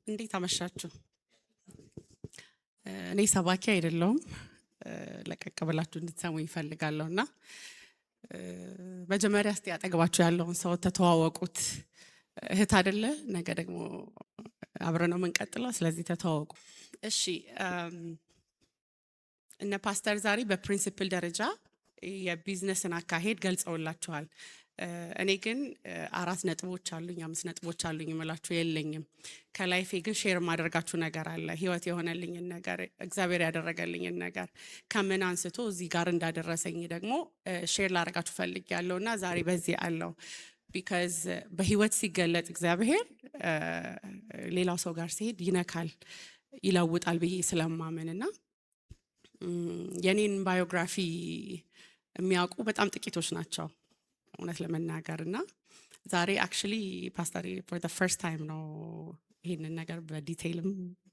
እንዴት አመሻችሁ? እኔ ሰባኪ አይደለሁም። ለቀቅ ብላችሁ እንድትሰሙ ይፈልጋለሁና መጀመሪያ እስቲ አጠገባችሁ ያለውን ሰው ተተዋወቁት። እህት አይደለ? ነገ ደግሞ አብረን ነው የምንቀጥለው። ስለዚህ ተተዋወቁ። እሺ፣ እነ ፓስተር ዛሬ በፕሪንሲፕል ደረጃ የቢዝነስን አካሄድ ገልጸውላችኋል። እኔ ግን 4 ነጥቦች አሉኝ 5 ነጥቦች አሉኝ የምላችሁ የለኝም። ከላይፌ ግን ሼር ማደርጋችሁ ነገር አለ። ህይወት የሆነልኝን ነገር፣ እግዚአብሔር ያደረገልኝን ነገር ከምን አንስቶ እዚህ ጋር እንዳደረሰኝ ደግሞ ሼር ላደርጋችሁ ፈልጌያለሁና ዛሬ በዚህ አለው። ቢካዝ በህይወት ሲገለጥ እግዚአብሔር ሌላው ሰው ጋር ሲሄድ ይነካል፣ ይለውጣል ብዬ ስለማመንና የኔን ባዮግራፊ የሚያውቁ በጣም ጥቂቶች ናቸው እውነት ለመናገር እና ዛሬ አክቹሊ ፓስተር for the first time ነው ይሄንን ነገር በዲቴይልም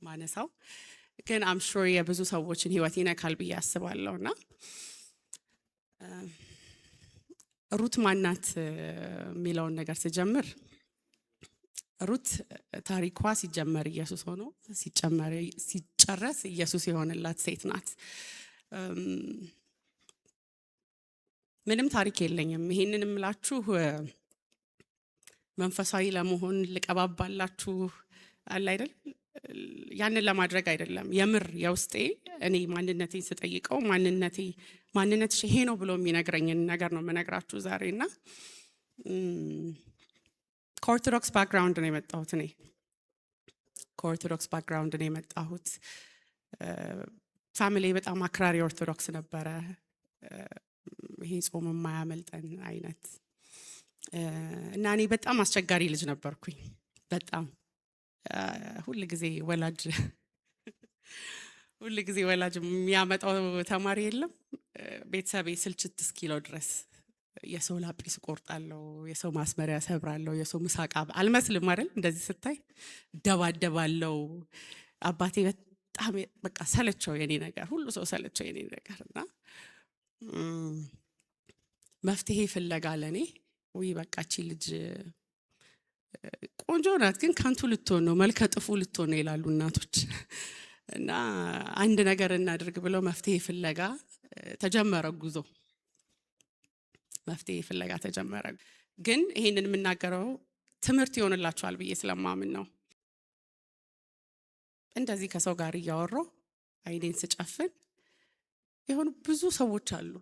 ማነሳው፣ ግን አም ሹር የብዙ ሰዎችን ህይወት ይነካል ብዬ አስባለሁና ሩት ማናት የሚለውን ነገር ስጀምር ሩት ታሪኳ ሲጀመር ኢየሱስ ሆኖ ሲጨረስ ኢየሱስ የሆነላት ሴት ናት። ምንም ታሪክ የለኝም። ይሄንን እምላችሁ መንፈሳዊ ለመሆን ልቀባባላችሁ አለ አይደል? ያንን ለማድረግ አይደለም። የምር የውስጤ እኔ ማንነቴን ስጠይቀው ማንነትሽ ይሄ ነው ብሎ የሚነግረኝን ነገር ነው የምነግራችሁ ዛሬና ከኦርቶዶክስ ባክግራውንድ ነው የመጣሁት። እኔ ከኦርቶዶክስ ባክግራውንድ ነው የመጣሁት። ፋሚሊ በጣም አክራሪ ኦርቶዶክስ ነበረ። ይሄ ጾም የማያመልጠን አይነት እና እኔ በጣም አስቸጋሪ ልጅ ነበርኩኝ። በጣም ሁል ጊዜ ወላጅ የሚያመጣው ተማሪ የለም። ቤተሰቤ ስልችት እስኪለው ድረስ የሰው ላጲስ ቆርጣለሁ፣ የሰው ማስመሪያ ሰብራለሁ፣ የሰው ምሳቃ አልመስልም አይደል? እንደዚህ ስታይ ደባደባለሁ። አባቴ በጣም በቃ ሰለቸው የኔ ነገር፣ ሁሉ ሰው ሰለቸው የኔ ነገር እና መፍትሄ ፍለጋ ለኔ በቃቺ ልጅ ቆንጆ ናት ግን ከንቱ ልትሆን ነው፣ መልከ ጥፉ ልትሆን ነው ይላሉ እናቶች። እና አንድ ነገር እናድርግ ብለው መፍትሄ ፍለጋ ተጀመረ ጉዞ። መፍትሄ ፍለጋ ተጀመረ። ግን ይሄንን የምናገረው ትምህርት ይሆንላችኋል ብዬ ስለማምን ነው። እንደዚህ ከሰው ጋር እያወራሁ አይኔን ስጨፍን የሆኑ ብዙ ሰዎች አሉ።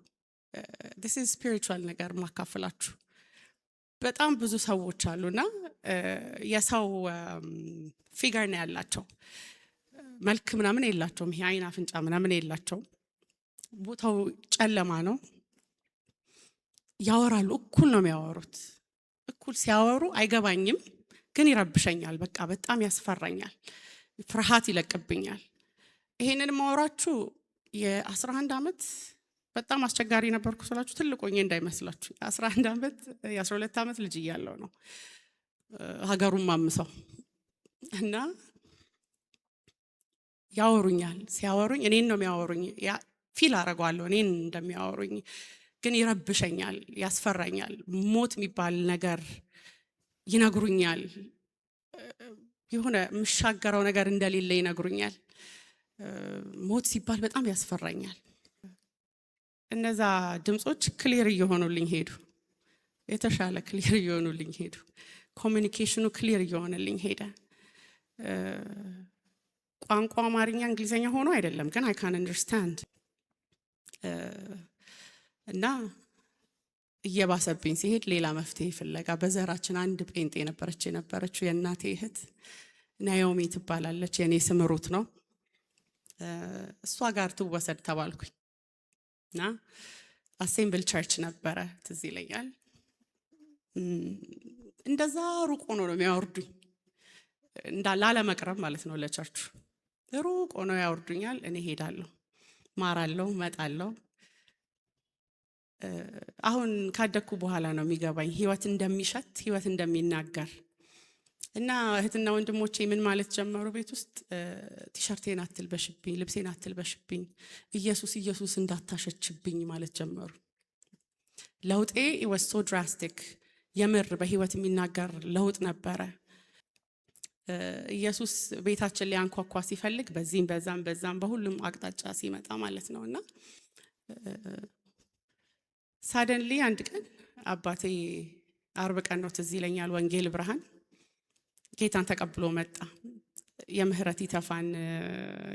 this is spiritual ነገር ማካፈላችሁ በጣም ብዙ ሰዎች አሉና የሰው ፊገር ነው ያላቸው፣ መልክ ምናምን የላቸውም። ይሄ አይን አፍንጫ ምናምን የላቸውም። ቦታው ጨለማ ነው። ያወራሉ፣ እኩል ነው የሚያወሩት። እኩል ሲያወሩ አይገባኝም፣ ግን ይረብሸኛል። በቃ በጣም ያስፈራኛል፣ ፍርሃት ይለቅብኛል። ይሄንን ማወራችሁ የ11 ዓመት በጣም አስቸጋሪ ነበርኩ ስላችሁ ትልቆኝ እንዳይመስላችሁ። 11 ዓመት የ12 ዓመት ልጅ እያለሁ ነው ሀገሩን ማምሰው እና ያወሩኛል። ሲያወሩኝ እኔን ነው የሚያወሩኝ። ፊል አደርገዋለሁ እኔን እንደሚያወሩኝ፣ ግን ይረብሸኛል፣ ያስፈራኛል። ሞት የሚባል ነገር ይነግሩኛል። የሆነ የምሻገረው ነገር እንደሌለ ይነግሩኛል። ሞት ሲባል በጣም ያስፈራኛል። እነዛ ድምጾች ክሊር እየሆኑልኝ ሄዱ። የተሻለ ክሊር እየሆኑልኝ ሄዱ። ኮሚኒኬሽኑ ክሊር እየሆነልኝ ሄደ። ቋንቋ አማርኛ እንግሊዘኛ ሆኖ አይደለም፣ ግን አይ ካን አንደርስታንድ። እና እየባሰብኝ ሲሄድ ሌላ መፍትሄ ፍለጋ በዘራችን አንድ ጴንጤ የነበረችው የእናቴ እህት ናዮሚ ትባላለች። የኔ ስም ሩት ነው። እሷ ጋር ትወሰድ ተባልኩኝ እና አሴምብል ቸርች ነበረ፣ ትዝ ይለኛል። እንደዛ ሩቅ ሆኖ ነው የሚያወርዱኝ፣ ላለመቅረብ ማለት ነው። ለቸርቹ ሩቅ ሆኖ ያወርዱኛል። እኔ ሄዳለሁ፣ ማራለሁ፣ መጣለሁ። አሁን ካደኩ በኋላ ነው የሚገባኝ ህይወት እንደሚሸት፣ ህይወት እንደሚናገር። እና እህትና ወንድሞቼ ምን ማለት ጀመሩ? ቤት ውስጥ ቲሸርቴን አትልበሽብኝ፣ ልብሴን አትልበሽብኝ፣ ኢየሱስ ኢየሱስ እንዳታሸችብኝ ማለት ጀመሩ። ለውጤ was so drastic። የምር በህይወት የሚናገር ለውጥ ነበረ። ኢየሱስ ቤታችን ሊያንኳኳ ሲፈልግ በዚህም በዛም በሁሉም አቅጣጫ ሲመጣ ማለት ነውና ሳደንሊ አንድ ቀን አባቴ አርብ ቀን ነው ትዝ ይለኛል ወንጌል ብርሃን ጌታን ተቀብሎ መጣ። የምህረት ይተፋን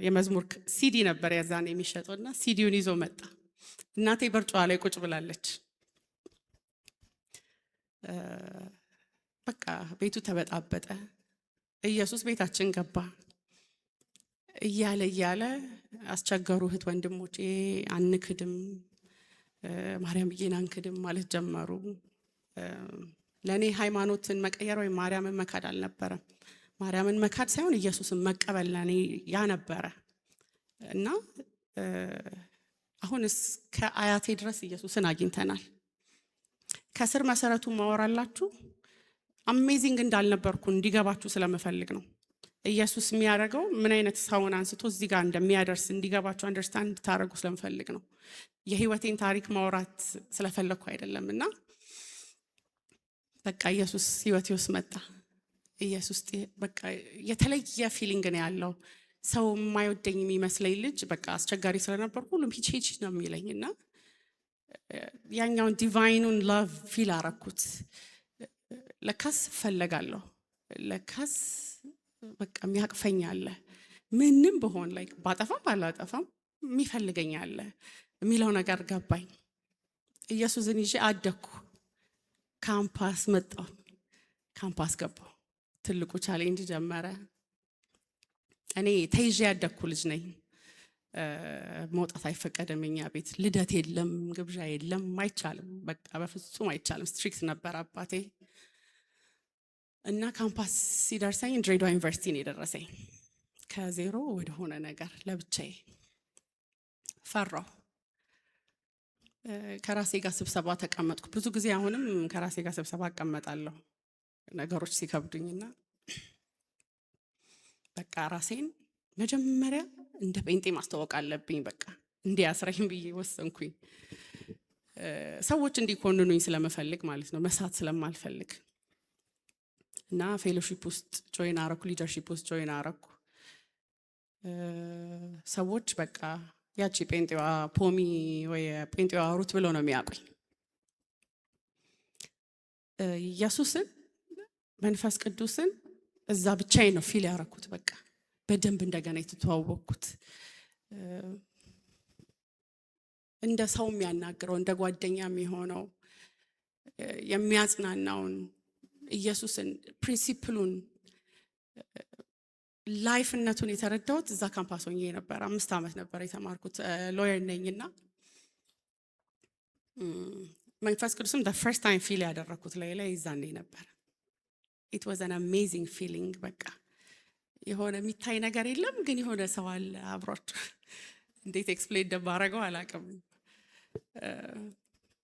የመዝሙር ሲዲ ነበር ያዛን የሚሸጠውና ሲዲውን ይዞ መጣ። እናቴ በርጫዋ ላይ ቁጭ ብላለች። በቃ ቤቱ ተበጣበጠ። ኢየሱስ ቤታችን ገባ። እያለ አስቸገሩ እህት ወንድሞቼ አንክድም ማርያምዬን አንክድም ማለት ጀመሩ። ለኔ ሃይማኖትን መቀየር ወይ ማርያምን መካድ አልነበረም። ማርያምን መካድ ሳይሆን ኢየሱስን መቀበል ለኔ ያ ነበረ እና አሁንስ ከአያቴ ድረስ ኢየሱስን አግኝተናል። ከስር መሰረቱ ማወራላችሁ አሜዚንግ እንዳልነበርኩ እንዲገባችሁ ስለመፈልግ ነው። ኢየሱስ የሚያደርገው ምን አይነት ሰውን አንስቶ እዚህ ጋር እንደሚያደርስ እንዲገባችሁ አንደርስታንድ ታደርጉ ስለምፈልግ ነው። የህይወቴን ታሪክ ማውራት ስለፈለኩ አይደለምና በቃ ኢየሱስ ህይወቴ ውስጥ መጣ። ኢየሱስ በቃ የተለየ ፊሊንግ ነው ያለው። ሰው የማይወደኝ የሚመስለኝ ልጅ በቃ አስቸጋሪ ስለነበር ሁሉም ሂች ነው የሚለኝና ያኛውን ዲቫይኑን ላቭ ፊል አረኩት። ለካስ ፈለጋለሁ፣ ለካስ በቃ የሚያቅፈኝ አለ። ምንም በሆን ላይ ባጠፋም ባላጠፋም የሚፈልገኝ አለ የሚለው ነገር ገባኝ። ኢየሱስን ይዤ አደኩ። ካምፓስ መጣሁ፣ ካምፓስ ገባሁ። ትልቁ ቻሌንጅ ጀመረ። እኔ ተይዤ ያደኩ ልጅ ነኝ። መውጣት አይፈቀድም እኛ ቤት። ልደት የለም፣ ግብዣ የለም፣ አይቻልም። በቃ በፍጹም አይቻልም። ስትሪክት ነበር አባቴ እና ካምፓስ ሲደርሰኝ ድሬዳዋ ዩኒቨርሲቲ ነው የደረሰኝ። ከዜሮ ወደ ሆነ ነገር ለብቻዬ ፈራሁ። ከራሴ ጋር ስብሰባ ተቀመጥኩ። ብዙ ጊዜ አሁንም ከራሴ ጋር ስብሰባ እቀመጣለሁ ነገሮች ሲከብዱኝና በቃ ራሴን መጀመሪያ እንደ ጴንጤ ማስተዋወቅ አለብኝ። በቃ እንዲያስረኝ ብዬ ወሰንኩኝ። ሰዎች እንዲኮንኑኝ ስለመፈልግ ማለት ነው፣ መሳት ስለማልፈልግ እና ፌሎሺፕ ውስጥ ጆይን አረኩ፣ ሊደርሺፕ ውስጥ ጆይን አረኩ። ሰዎች በቃ ያቺ ጴንጤዋ ፖሚ ወይ ጴንጤዋ ሩት ብሎ ነው የሚያውቁኝ። ኢየሱስን መንፈስ ቅዱስን እዛ ብቻዬን ነው ፊል ያረኩት። በቃ በደንብ እንደገና የተተዋወቅኩት እንደ ሰው የሚያናግረው እንደ ጓደኛ የሚሆነው የሚያጽናናውን ኢየሱስን ፕሪንሲፕሉን ላይፍነቱን የተረዳሁት እዛ ካምፓስ ሆኜ ነበር። 5 ዓመት ነበር የተማርኩት። ሎየር ነኝና መንፈስ ቅዱስም the first time ፊል ያደረኩት ላይ ይዛኔ ነበር። it was an amazing feeling። በቃ የሆነ የሚታይ ነገር የለም ግን የሆነ ሰው አለ አብሮት። እንዴት ኤክስፕሌን እንደማደርገው አላውቅም።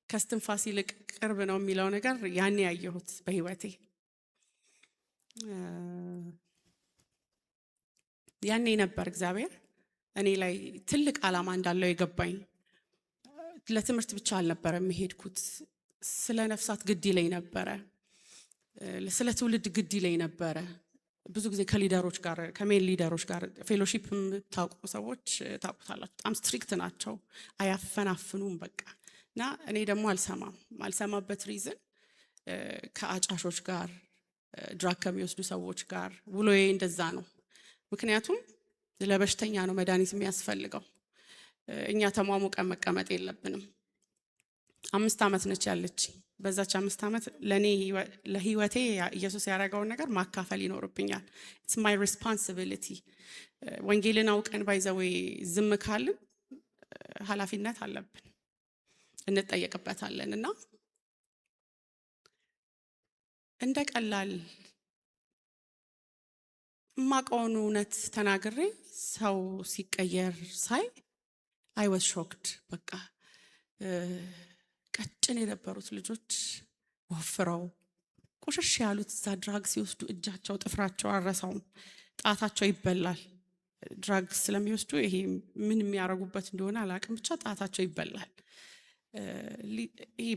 ከስትንፋስ ይልቅ ቅርብ ነው የሚለው ነገር ያኔ ያየሁት በህይወቴ። ያኔ ነበር እግዚአብሔር እኔ ላይ ትልቅ ዓላማ እንዳለው የገባኝ። ለትምህርት ብቻ አልነበረም የሄድኩት። ስለ ነፍሳት ግድ ይለኝ ነበረ፣ ስለ ትውልድ ግድ ይለኝ ነበረ። ብዙ ጊዜ ከሊደሮች ጋር ከሜን ሊደሮች ጋር ፌሎሺፕ የምታውቁ ሰዎች ታውቁታላችሁ። በጣም ስትሪክት ናቸው፣ አያፈናፍኑም በቃ። እና እኔ ደግሞ አልሰማበት ሪዝን ከአጫሾች ጋር ድራግ ከሚወስዱ ሰዎች ጋር ውሎዬ እንደዛ ነው። ምክንያቱም ለበሽተኛ ነው መድኃኒት የሚያስፈልገው። እኛ ተሟሙቀን መቀመጥ የለብንም። 5 ዓመት ነች ያለች። በዛች 5 ዓመት ለህይወቴ ኢየሱስ ያደረገውን ነገር ማካፈል ይኖርብኛል። it's my responsibility። ወንጌልን አውቀን ባይዘው ዝም ካልን ኃላፊነት አለብን፣ እንጠየቅበታለን። እና እንደ ቀላል ማቆኑ እውነት ተናግሬ ሰው ሲቀየር ሳይ I was shocked። በቃ ቀጭን የነበሩት ልጆች ወፍረው ቆሸሽ ያሉት እዛ ድራግ ሲወስዱ እጃቸው ጥፍራቸው አረሳውም፣ ጣታቸው ይበላል። ድራግ ስለሚወስዱ ይሄ ምን የሚያረጉበት እንደሆነ አላውቅም፣ ብቻ ጣታቸው ይበላል። ይሄ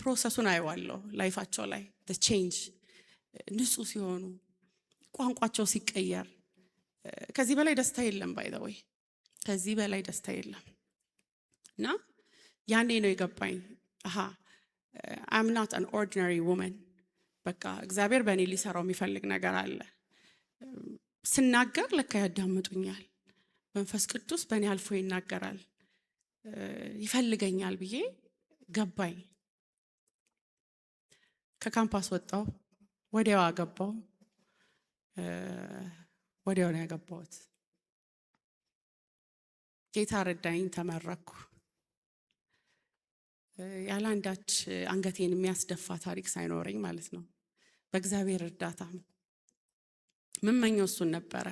ፕሮሰሱን አይዋለሁ ላይፋቸው ላይ the change። ንጹህ ሲሆኑ ቋንቋቸው ሲቀየር ከዚህ በላይ ደስታ የለም። ባይ ዘ ወይ ከዚህ በላይ ደስታ የለም። እና ያኔ ነው የገባኝ አሃ I'm not an ordinary woman። በቃ እግዚአብሔር በእኔ ሊሰራው የሚፈልግ ነገር አለ። ስናገር ለካ ያዳምጡኛል። መንፈስ ቅዱስ በእኔ አልፎ ይናገራል፣ ይፈልገኛል ብዬ ገባኝ። ከካምፓስ ወጣሁ፣ ወዲያው አገባሁ። ወዲያው ነው ያገባሁት። ጌታ ረዳኝ፣ ተመረኩ። ያለ አንዳች አንገቴን የሚያስደፋ ታሪክ ሳይኖረኝ ማለት ነው። በእግዚአብሔር እርዳታ ምመኘው እሱን ነበረ።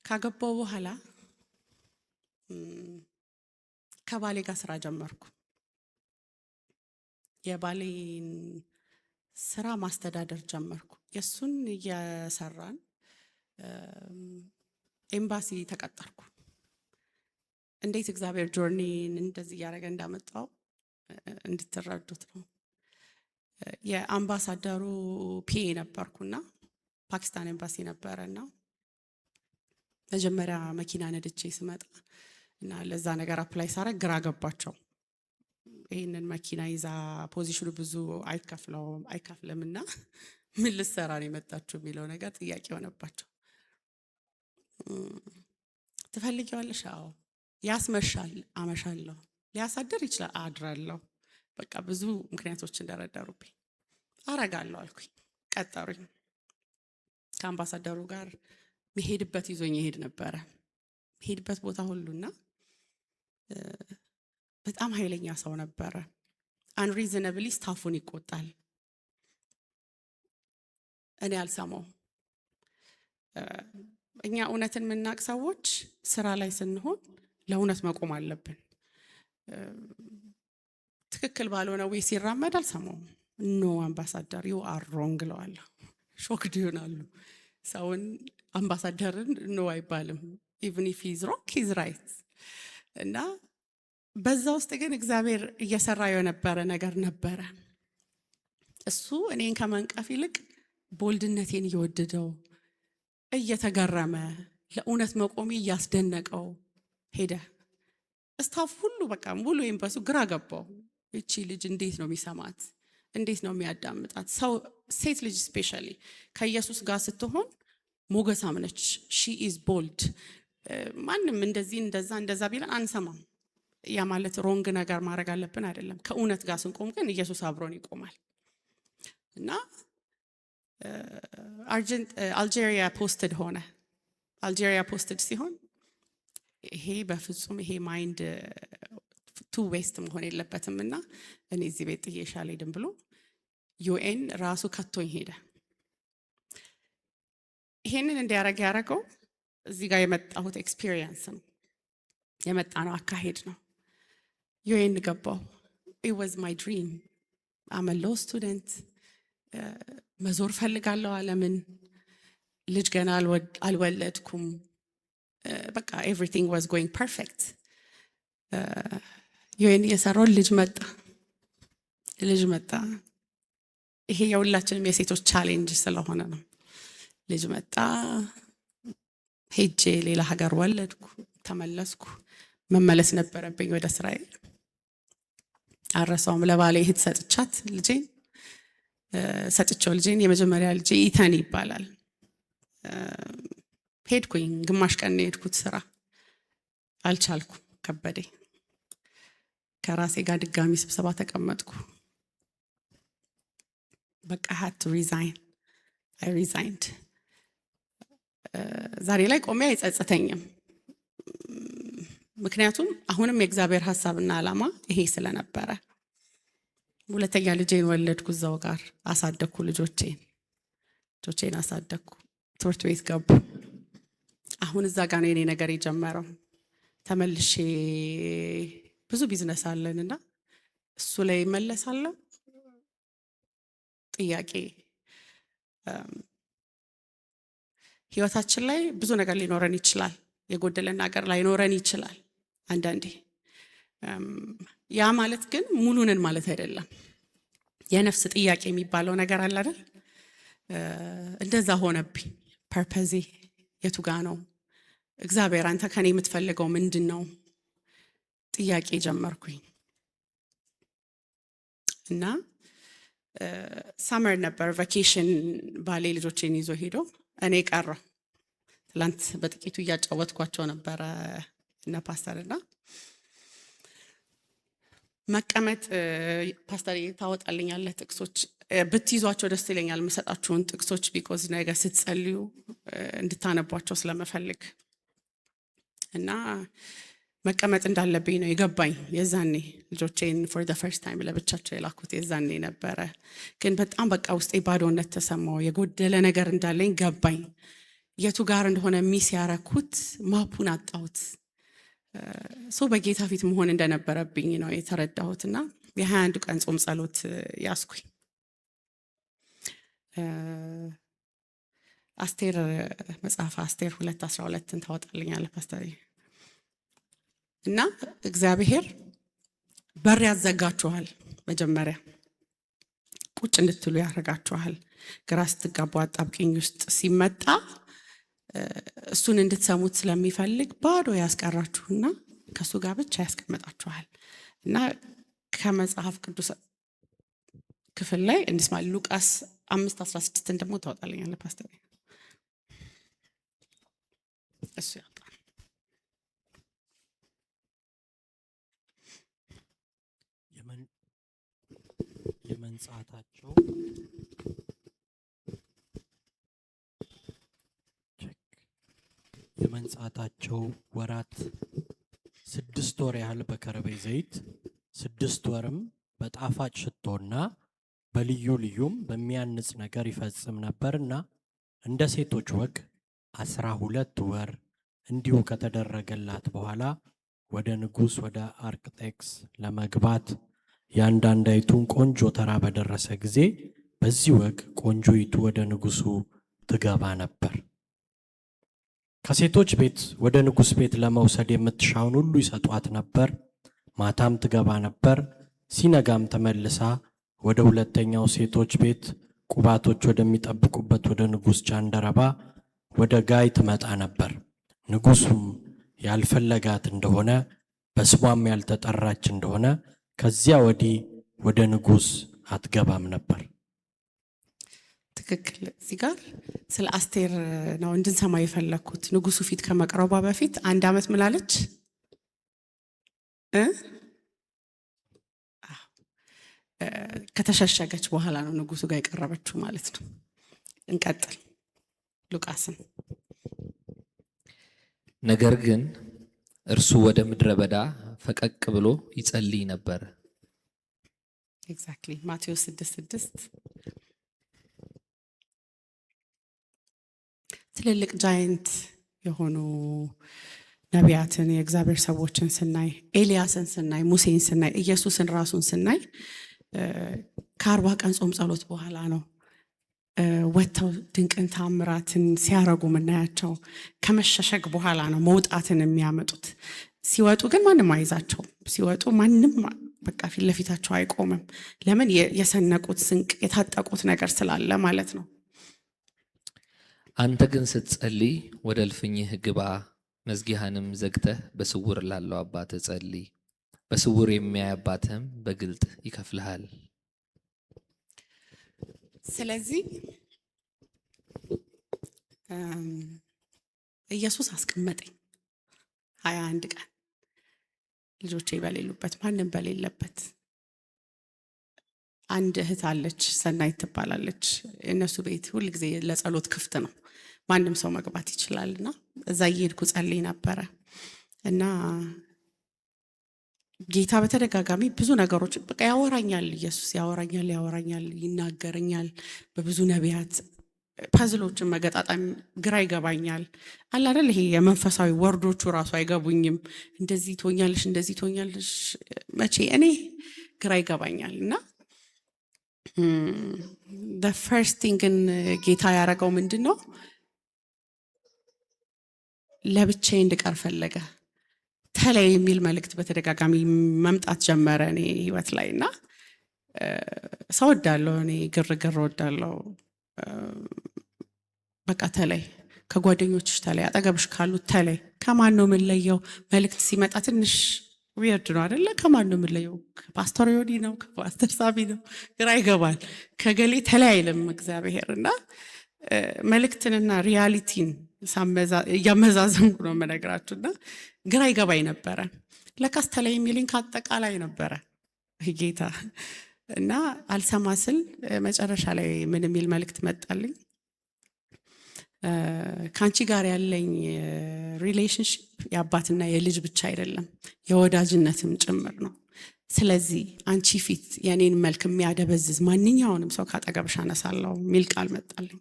ካገባው በኋላ ከባሌ ጋር ስራ ጀመርኩ። የባሌን ስራ ማስተዳደር ጀመርኩ። የሱን እየሰራን ኤምባሲ ተቀጠርኩ። እንዴት እግዚአብሔር ጆርኒን እንደዚህ ያደረገ እንዳመጣው እንድትረዱት ነው። የአምባሳደሩ ፒኤ ነበርኩና ፓኪስታን ኤምባሲ ነበረና መጀመሪያ መኪና ነድቼ ስመጣ እና ለዛ ነገር አፕላይ ሳረግ ግራ ገባቸው። ይሄንን መኪና ይዛ ፖዚሽኑ ብዙ አይከፍልምና ምን ልትሰራ ነው የመጣችው የሚለው ነገር ጥያቄ ሆነባቸው። ትፈልጊዋለሽ? አዎ። ያስመሻል? አመሻለሁ። ሊያሳድር ይችላል? አድራለሁ። በቃ ብዙ ምክንያቶች እንደረደሩብኝ አረጋለሁ አልኩኝ። ቀጠሩኝ። ከአምባሳደሩ ጋር መሄድበት ይዞኝ ይሄድ ነበረ። መሄድበት ቦታ ሁሉና በጣም ኃይለኛ ሰው ነበረ። አንሪዝነብሊ ስታፉን ይቆጣል። እኔ አልሰማው። እኛ እውነትን የምናቅ ሰዎች ስራ ላይ ስንሆን ለእውነት መቆም አለብን። ትክክል ባልሆነ ወይ ሲራመድ አልሰማውም። ኖ አምባሳደር ዩ አር ሮንግ እለዋለሁ። ሾክድ ይሆናሉ። ሰውን አምባሳደርን ኖ አይባልም። ኢቭን ኢፍ ሂዝ ሮንግ ሂዝ ራይት። እና በዛ ውስጥ ግን እግዚአብሔር እየሰራ የነበረ ነገር ነበረ። እሱ እኔን ከመንቀፍ ይልቅ ቦልድነቴን እየወደደው እየተገረመ ለእውነት መቆሚ እያስደነቀው ሄደ። ስታፍ ሁሉ በቃ ሙሉ ኤምባሲ ግራ ገባው። እቺ ልጅ እንዴት ነው የሚሰማት? እንዴት ነው የሚያዳምጣት? ሰው ሴት ልጅ ስፔሻሊ ከኢየሱስ ጋር ስትሆን ሞገሳም ነች። ሺ ኢዝ ቦልድ። ማንም እንደዚህ እንደዛ ቢለን አንሰማም። ያ ማለት ሮንግ ነገር ማድረግ አለብን አይደለም። ከእውነት ጋር ስንቆም ግን ኢየሱስ አብሮን ይቆማል። እና አልጄሪያ ፖስትድ ሆነ። አልጄሪያ ፖስትድ ሲሆን ይሄ በፍጹም ይሄ ማይንድ ቱ ዌስት መሆን የለበትም እና እኔ እዚህ ቤት ጥዬሽ አልሄድም ብሎ ዩኤን ራሱ ከቶኝ ሄደ። ይሄንን እንዲያረግ ያደረገው እዚህ ጋር የመጣሁት ኤክስፒሪየንስ ነው፣ የመጣ ነው አካሄድ ነው። ዩኤን ገባው። it was my dream. I'm a law student. መዞር ፈልጋለሁ ዓለምን። ልጅ ገና አልወለድኩም። በቃ everything was going perfect. ዩኤን የሰራው ልጅ መጣ። ይሄ የሁላችንም የሴቶች ቻሌንጅ ስለሆነ ነው። ልጅ መጣ። ሄጄ ሌላ ሀገር ወለድኩ፣ ተመለስኩ። መመለስ ነበረብኝ ወደ እስራኤል። አረሳውም። ለባሌ እህት ሰጥቼው ልጄን የመጀመሪያ ልጄ ኢተን ይባላል። ሄድኩኝ። ግማሽ ቀን ነው የሄድኩት። ስራ አልቻልኩም፣ ከበደኝ። ከራሴ ጋር ድጋሚ ስብሰባ ተቀመጥኩ። በቃ had to resign. I resigned. ዛሬ ላይ ቆሜ አይጸጽተኝም። ምክንያቱም አሁንም የእግዚአብሔር ሐሳብና ዓላማ ይሄ ስለነበረ። ሁለተኛ ልጄን ወለድኩ። እዛው ጋር አሳደግኩ። ልጆቼን አሳደግኩ። ትምህርት ቤት ገቡ። አሁን እዛ ጋር ነው የኔ ነገር የጀመረው። ተመልሼ ብዙ ቢዝነስ አለንና እሱ ላይ እመለሳለሁ። ጥያቄ ህይወታችን ላይ ብዙ ነገር ሊኖረን ይችላል። የጎደለን ነገር ላይኖረን ይችላል አንዳንዴ። ያ ማለት ግን ሙሉንን ማለት አይደለም። የነፍስ ጥያቄ የሚባለው ነገር አለ አይደል? እንደዛ ሆነብኝ። ፐርፐዜ የቱ ጋ ነው? እግዚአብሔር አንተ ከኔ የምትፈልገው ምንድን ነው? ጥያቄ ጀመርኩኝ እና ሳመር ነበር ቫኬሽን፣ ባሌ ልጆቼን ይዞ ሄዶ እኔ ቀረሁ። ትላንት በጥቂቱ እያጫወትኳቸው ነበረ እነ ፓስተርና መቀመጥ ፓስተር ታወጣልኛለህ ጥቅሶች ብትይዟቸው ደስ ይለኛል፣ የምሰጣችሁን ጥቅሶች ቢኮዝ ነገ ስትጸልዩ እንድታነቧቸው ስለመፈልግ እና መቀመጥ እንዳለብኝ ነው የገባኝ። የዛኔ ልጆቼን ፎር ዘ ፈርስት ታይም ለብቻቸው የላኩት የዛኔ ነበረ። ግን በጣም በቃ ውስጤ ባዶነት ተሰማው፣ የጎደለ ነገር እንዳለኝ ገባኝ። የቱ ጋር እንደሆነ ሚስ ያረኩት ማፑን አጣሁት። ሰው በጌታ ፊት መሆን እንደነበረብኝ ነው የተረዳሁት እና የ21 ቀን ጾም ጸሎት ያስኩኝ። አስቴር መጽሐፍ አስቴር 2:12 ታወጣልኛለህ ፓስተር? እና እግዚአብሔር በር ያዘጋችኋል፣ መጀመሪያ ቁጭ እንድትሉ ያደርጋችኋል። ግራ ስትጋቡ አጣብቂኝ ውስጥ ሲመጣ እሱን እንድትሰሙት ስለሚፈልግ ባዶ ያስቀራችሁና ከሱ ጋር ብቻ ያስቀምጣችኋል። እና ከመጽሐፍ ቅዱስ ክፍል ላይ እንስማ። ሉቃስ 5:16 ደግሞ ታወጣልኛለህ ፓስተር? እሱ ያውጣ። የመንጻታቸው ወራት 6 ወር ያህል በከርቤ ዘይት 6 ወርም በጣፋጭ ሽቶና በልዩ ልዩም በሚያንጽ ነገር ይፈጽም ነበርና እንደ ሴቶች ወግ 12 ወር እንዲሁ ከተደረገላት በኋላ ወደ ንጉሥ ወደ አርክጤክስ ለመግባት የአንዳንዳይቱን ቆንጆ ተራ በደረሰ ጊዜ በዚህ ወግ ቆንጆይቱ ወደ ንጉሡ ትገባ ነበር። ከሴቶች ቤት ወደ ንጉሥ ቤት ለመውሰድ የምትሻውን ሁሉ ይሰጧት ነበር። ማታም ትገባ ነበር። ሲነጋም ተመልሳ ወደ ሁለተኛው ሴቶች ቤት ቁባቶች ወደሚጠብቁበት ወደ ንጉሥ ጃንደረባ ወደ ጋይ ትመጣ ነበር። ንጉሡም ያልፈለጋት እንደሆነ በስሟም ያልተጠራች እንደሆነ ከዚያ ወዲህ ወደ ንጉሥ አትገባም ነበር። ትክክል። እዚህ ጋር ስለ አስቴር ነው እንድንሰማ የፈለኩት። ንጉሱ ፊት ከመቅረቧ በፊት 1 ዓመት ምላለች ከተሸሸገች በኋላ ነው ንጉሱ ጋር የቀረበችው ማለት ነው። እንቀጥል ሉቃስን። ነገር ግን እርሱ ወደ ምድረ በዳ ፈቀቅ ብሎ ይጸልይ ነበር። ኤግዛክትሊ ማቴዎስ 6:6 ትልልቅ ጃይንት የሆኑ ነቢያትን የእግዚአብሔር ሰዎችን ስናይ፣ ኤልያስን ስናይ፣ ሙሴን ስናይ፣ ኢየሱስን ራሱን ስናይ ከ40 ቀን ጾም ጸሎት በኋላ ነው ወጥተው ድንቅን ታምራትን ሲያረጉ ምናያቸው። ከመሸሸግ በኋላ ነው መውጣትን የሚያመጡት። ሲወጡ ግን ማንም አይዛቸው። ሲወጡ ማንም በቃ ፊት ለፊታቸው አይቆምም። ለምን? የሰነቁት ስንቅ የታጠቁት ነገር ስላለ ማለት ነው። አንተ ግን ስትጸልይ ወደ እልፍኝህ ግባ፣ መዝጊያህንም ዘግተህ በስውር ላለው አባትህ ጸልይ፣ በስውር የሚያይ አባትህም በግልጥ ይከፍልሃል። ስለዚህ ኢየሱስ አስቀመጠኝ 21 ቀን ልጆቼ በሌሉበት፣ ማንም በሌለበት። አንድ እህት አለች፣ ሰናይት ትባላለች። እነሱ ቤት ሁል ጊዜ ለጸሎት ክፍት ነው፣ ማንም ሰው መግባት ይችላልና እዛ እየሄድኩ ጸልይ ነበረ እና ጌታ በተደጋጋሚ ብዙ ነገሮች በቃ ያወራኛል። ኢየሱስ ያወራኛል፣ ይናገረኛል። በብዙ ነቢያት ፐዝሎችን መገጣጣም ግራ ይገባኛል። አለ አይደል? ይሄ የመንፈሳዊ ወርዶቹ ራሱ አይገቡኝም። እንደዚህ ትሆኛለሽ መቼ እኔ ግራ ይገባኛል። እና the first thing ግን ጌታ ያደረገው ምንድን ነው? ለብቻዬ እንድቀር ፈለገ። ተለይ የሚል መልእክት በተደጋጋሚ መምጣት ጀመረ እኔ ህይወት ላይ እና ሰው ወዳለሁ፣ እኔ ግርግር ወዳለሁ፣ በቃ ተለይ፣ ከጓደኞችሽ ተለይ፣ አጠገብሽ ካሉት ተለይ። ከማን ነው የምንለየው? መልእክት ሲመጣ ትንሽ ዊርድ ነው አይደለ? ከማን ነው የምንለየው? ከፓስተር ዮኒ ነው? ከፓስተር ሳቢ ነው? ግራ ይገባል። ከገሌ ተለይ አይልም እግዚአብሔር። እና መልእክትንና ሪያሊቲን እያመዛዘንኩ ነው የምነግራችሁ። እና ግራ ይገባኝ ነበረ። ለካስ ተለይ የሚልኝ ከአጠቃላይ ነበረ ጌታ። እና አልሰማ ስል መጨረሻ ላይ ምን የሚል መልእክት መጣልኝ? ከአንቺ ጋር ያለኝ ሪሌሽንሽፕ የአባትና የልጅ ብቻ አይደለም የወዳጅነትም ጭምር ነው። ስለዚህ አንቺ ፊት የኔን መልክ የሚያደበዝዝ ማንኛውንም ሰው ካጠገብሽ አነሳለሁ የሚል ቃል መጣልኝ።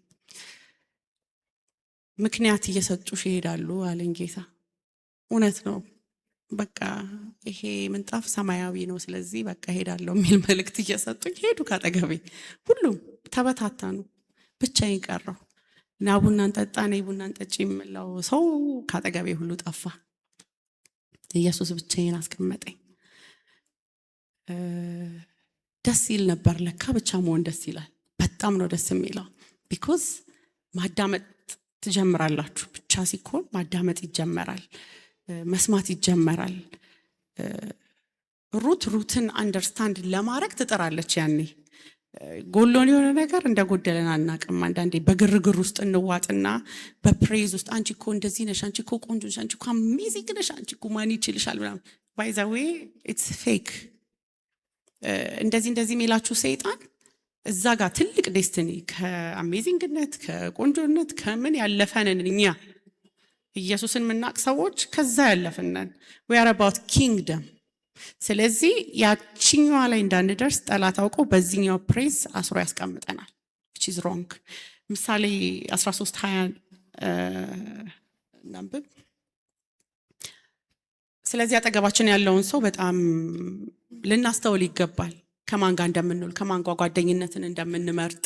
ምክንያት እየሰጡሽ ይሄዳሉ አለኝ ጌታ። እውነት ነው። በቃ ይሄ ምንጣፍ ሰማያዊ ነው፣ ስለዚህ በቃ ሄዳለሁ የሚል መልእክት እየሰጡኝ ሄዱ ካጠገቤ። ሁሉም ተበታተኑ፣ ብቻዬን ቀረሁ። ና ቡና እንጠጣ፣ ነይ ቡና እንጠጪ የምለው ሰው ካጠገቤ ሁሉ ጠፋ። ኢየሱስ ብቻዬን አስቀመጠኝ። ደስ ይል ነበር። ለካ ብቻ መሆን ደስ ይላል። በጣም ነው ደስ የሚለው። ቢኮዝ ማዳመጥ ትጀምራላችሁ። ብቻ ሲኮን ማዳመጥ ይጀመራል፣ መስማት ይጀመራል። ሩትን አንደርስታንድ ለማድረግ ትጥራለች። ያኔ ጎሎን የሆነ ነገር እንደ ጎደለን አናቅም። አንዳንዴ በግርግር ውስጥ እንዋጥና በፕሬዝ ውስጥ አንቺ እኮ እንደዚህ ነሽ፣ አንቺ እኮ ቆንጆ ነሽ፣ አንቺ እኮ አሜዚንግ ነሽ፣ አንቺ እኮ ማን ይችልሻል ምናምን። ባይ ዘ ዌይ ኢትስ ፌክ። እንደዚህ የሚላችሁ ሰይጣን እዛ ጋር ትልቅ ዴስቲኒ ከአሜዚንግነት ከቆንጆነት ከምን ያለፈንን እኛ ኢየሱስን የምናቅ ሰዎች ከዛ ያለፍነን we are about kingdom። ስለዚህ ያቺኛዋ ላይ እንዳንደርስ ጠላት አውቆ በዚህኛው ፕሬዝ አስሮ ያስቀምጠናል፣ which is wrong። ምሳሌ 13:20 እናንብብ። ስለዚህ አጠገባችን ያለውን ሰው በጣም ልናስተውል ይገባል። ከማን ጋር እንደምንውል፣ ከማን ጋር ጓደኝነትን እንደምንመርጥ።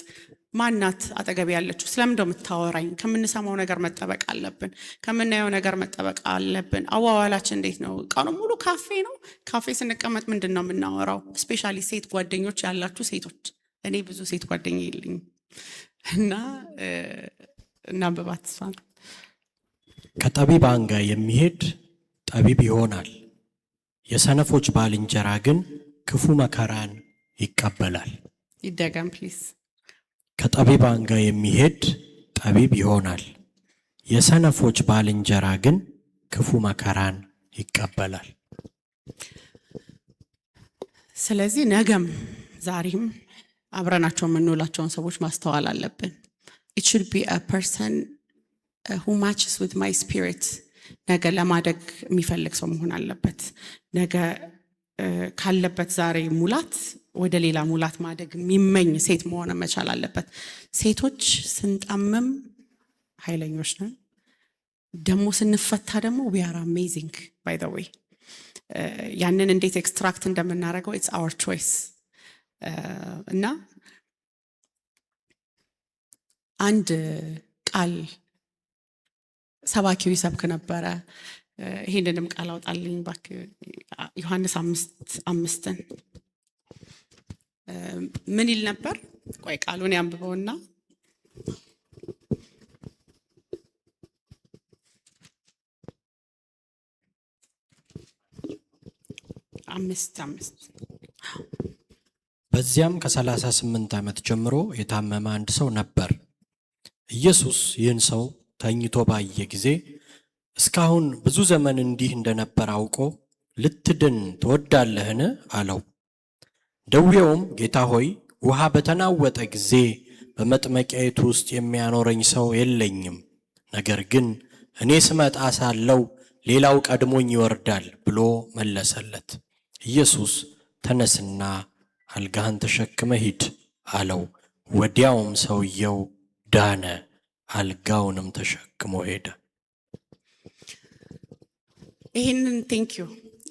ማናት አጠገብ ያለችው? ስለምን እንደምታወራኝ? ከምንሰማው ነገር መጠበቅ አለብን፣ ከምናየው ነገር መጠበቅ አለብን። አዋዋላችን እንዴት ነው? ቀኑ ሙሉ ካፌ ነው። ካፌ ስንቀመጥ ምንድን ነው የምናወራው? ስፔሻሊ ሴት ጓደኞች ያላችሁ ሴቶች፣ እኔ ብዙ ሴት ጓደኛ የለኝም እና እናንብባት እሷን። ከጠቢባን ጋር የሚሄድ ጠቢብ ይሆናል፣ የሰነፎች ባልንጀራ ግን ክፉ መከራን ይቀበላል። ይደገም ፕሊዝ። ከጠቢባን ጋር የሚሄድ ጠቢብ ይሆናል፣ የሰነፎች ባልንጀራ ግን ክፉ መከራን ይቀበላል። ስለዚህ ነገም ዛሬም አብረናቸው የምንውላቸውን ሰዎች ማስተዋል አለብን። it should be a person who matches with my spirit። ነገ ለማደግ የሚፈልግ ሰው መሆን አለበት። ነገ ካለበት ዛሬ ሙላት ወደ ሌላ ሙላት ማደግ የሚመኝ ሴት መሆን መቻል አለበት። ሴቶች ስንጣመም ኃይለኞች ነን፣ ደግሞ ስንፈታ ደግሞ we are amazing by the way። ያንን እንዴት ኤክስትራክት እንደምናደርገው it's our choice። እና አንድ ቃል ሰባኪው ይሰብክ ነበረ። ይሄንንም ቃል አውጣልኝ እባክህ። ዮሐንስ 5:5 ምን ይል ነበር? ቆይ ቃሉን ያንብበውና አምስት በዚያም ከ38 ዓመት ጀምሮ የታመመ አንድ ሰው ነበር። ኢየሱስ ይህን ሰው ተኝቶ ባየ ጊዜ እስካሁን ብዙ ዘመን እንዲህ እንደነበር አውቆ ልትድን ትወዳለህን? አለው። ደዌውም ጌታ ሆይ ውሃ በተናወጠ ጊዜ በመጥመቂያይቱ ውስጥ የሚያኖረኝ ሰው የለኝም፣ ነገር ግን እኔ ስመጣ ሳለው ሌላው ቀድሞኝ ይወርዳል ብሎ መለሰለት። ኢየሱስ ተነስና አልጋህን ተሸክመ ሂድ አለው። ወዲያውም ሰውየው ዳነ፣ አልጋውንም ተሸክሞ ሄደ።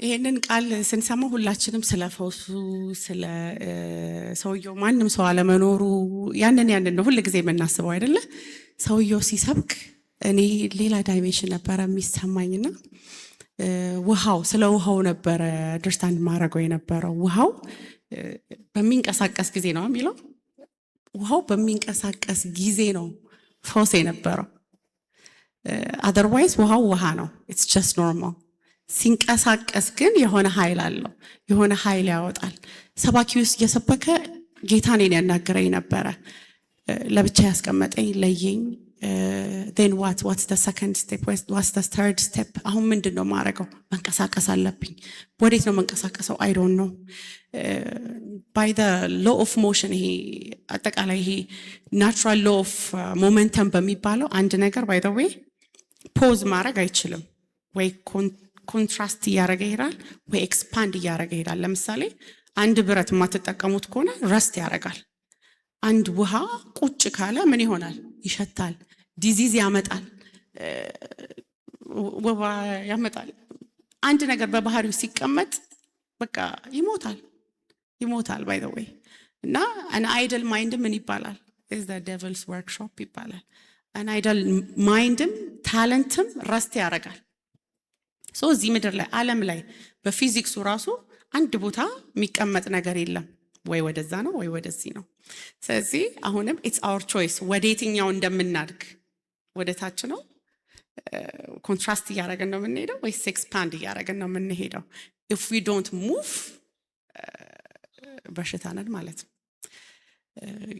ይሄንን ቃል ስንሰማ ሁላችንም ስለ ፈውሱ፣ ስለ ሰውየው ማንም ሰው አለመኖሩ ያንን ነው ሁል ጊዜ የምናስበው አይደለ? ሰውየው ሲሰብክ እኔ ሌላ ዳይሜንሽን ነበረ የሚሰማኝና ስለ ውሃው ነበረ አንደርስታንድ ማድረገው የነበረው። ውሃው በሚንቀሳቀስ ጊዜ ነው የሚለው። ውሃው በሚንቀሳቀስ ጊዜ ነው ፈውስ የነበረው። አዘርዋይዝ ውሃው ውሃ ነው፣ ኢትስ ጀስት ኖርማል። ሲንቀሳቀስ ግን የሆነ ኃይል አለው፣ የሆነ ኃይል ያወጣል። ሰባኪ ውስጥ እየሰበከ ጌታ እኔን ያናገረኝ ነበረ። ለብቻ ያስቀመጠኝ ለየኝ። then what's the second step, what's the third step? አሁን ምንድን ነው ማረገው? መንቀሳቀስ አለብኝ። ወዴት ነው መንቀሳቀሰው? I don't know. by the law of motion፣ ይሄ አጠቃላይ ይሄ natural law of momentum በሚባለው አንድ ነገር by the way ፖዝ ማድረግ አይችልም። ወይ ኮንትራስት እያደረገ ይሄዳል፣ ወይ ኤክስፓንድ እያደረገ ይሄዳል። ለምሳሌ አንድ ብረት የማትጠቀሙት ከሆነ ረስት ያደርጋል። አንድ ውሃ ቁጭ ካለ ምን ይሆናል? ይሸታል፣ ዲዚዝ ያመጣል፣ ወባ ያመጣል። አንድ ነገር በባህሪው ሲቀመጥ በቃ ይሞታል by the way። እና an idle mind ምን ይባላል? is the devil's workshop ይባላል። an idle mindም ታለንትም ረስት ያደርጋል። ሶ እዚህ ምድር ላይ ዓለም ላይ በፊዚክሱ ራሱ አንድ ቦታ የሚቀመጥ ነገር የለም፣ ወይ ወደዛ ነው ወይ ወደዚህ ነው። ስለዚህ አሁንም ኢትስ አወር ቾይስ ወደ የትኛው እንደምናድግ። ወደ ታች ነው ኮንትራስት እያደረገን ነው የምንሄደው ወይስ ኤክስፓንድ እያደረገን ነው የምንሄደው? ኢፍ ዊ ዶንት ሙቭ በሽታ ነን ማለት ነው።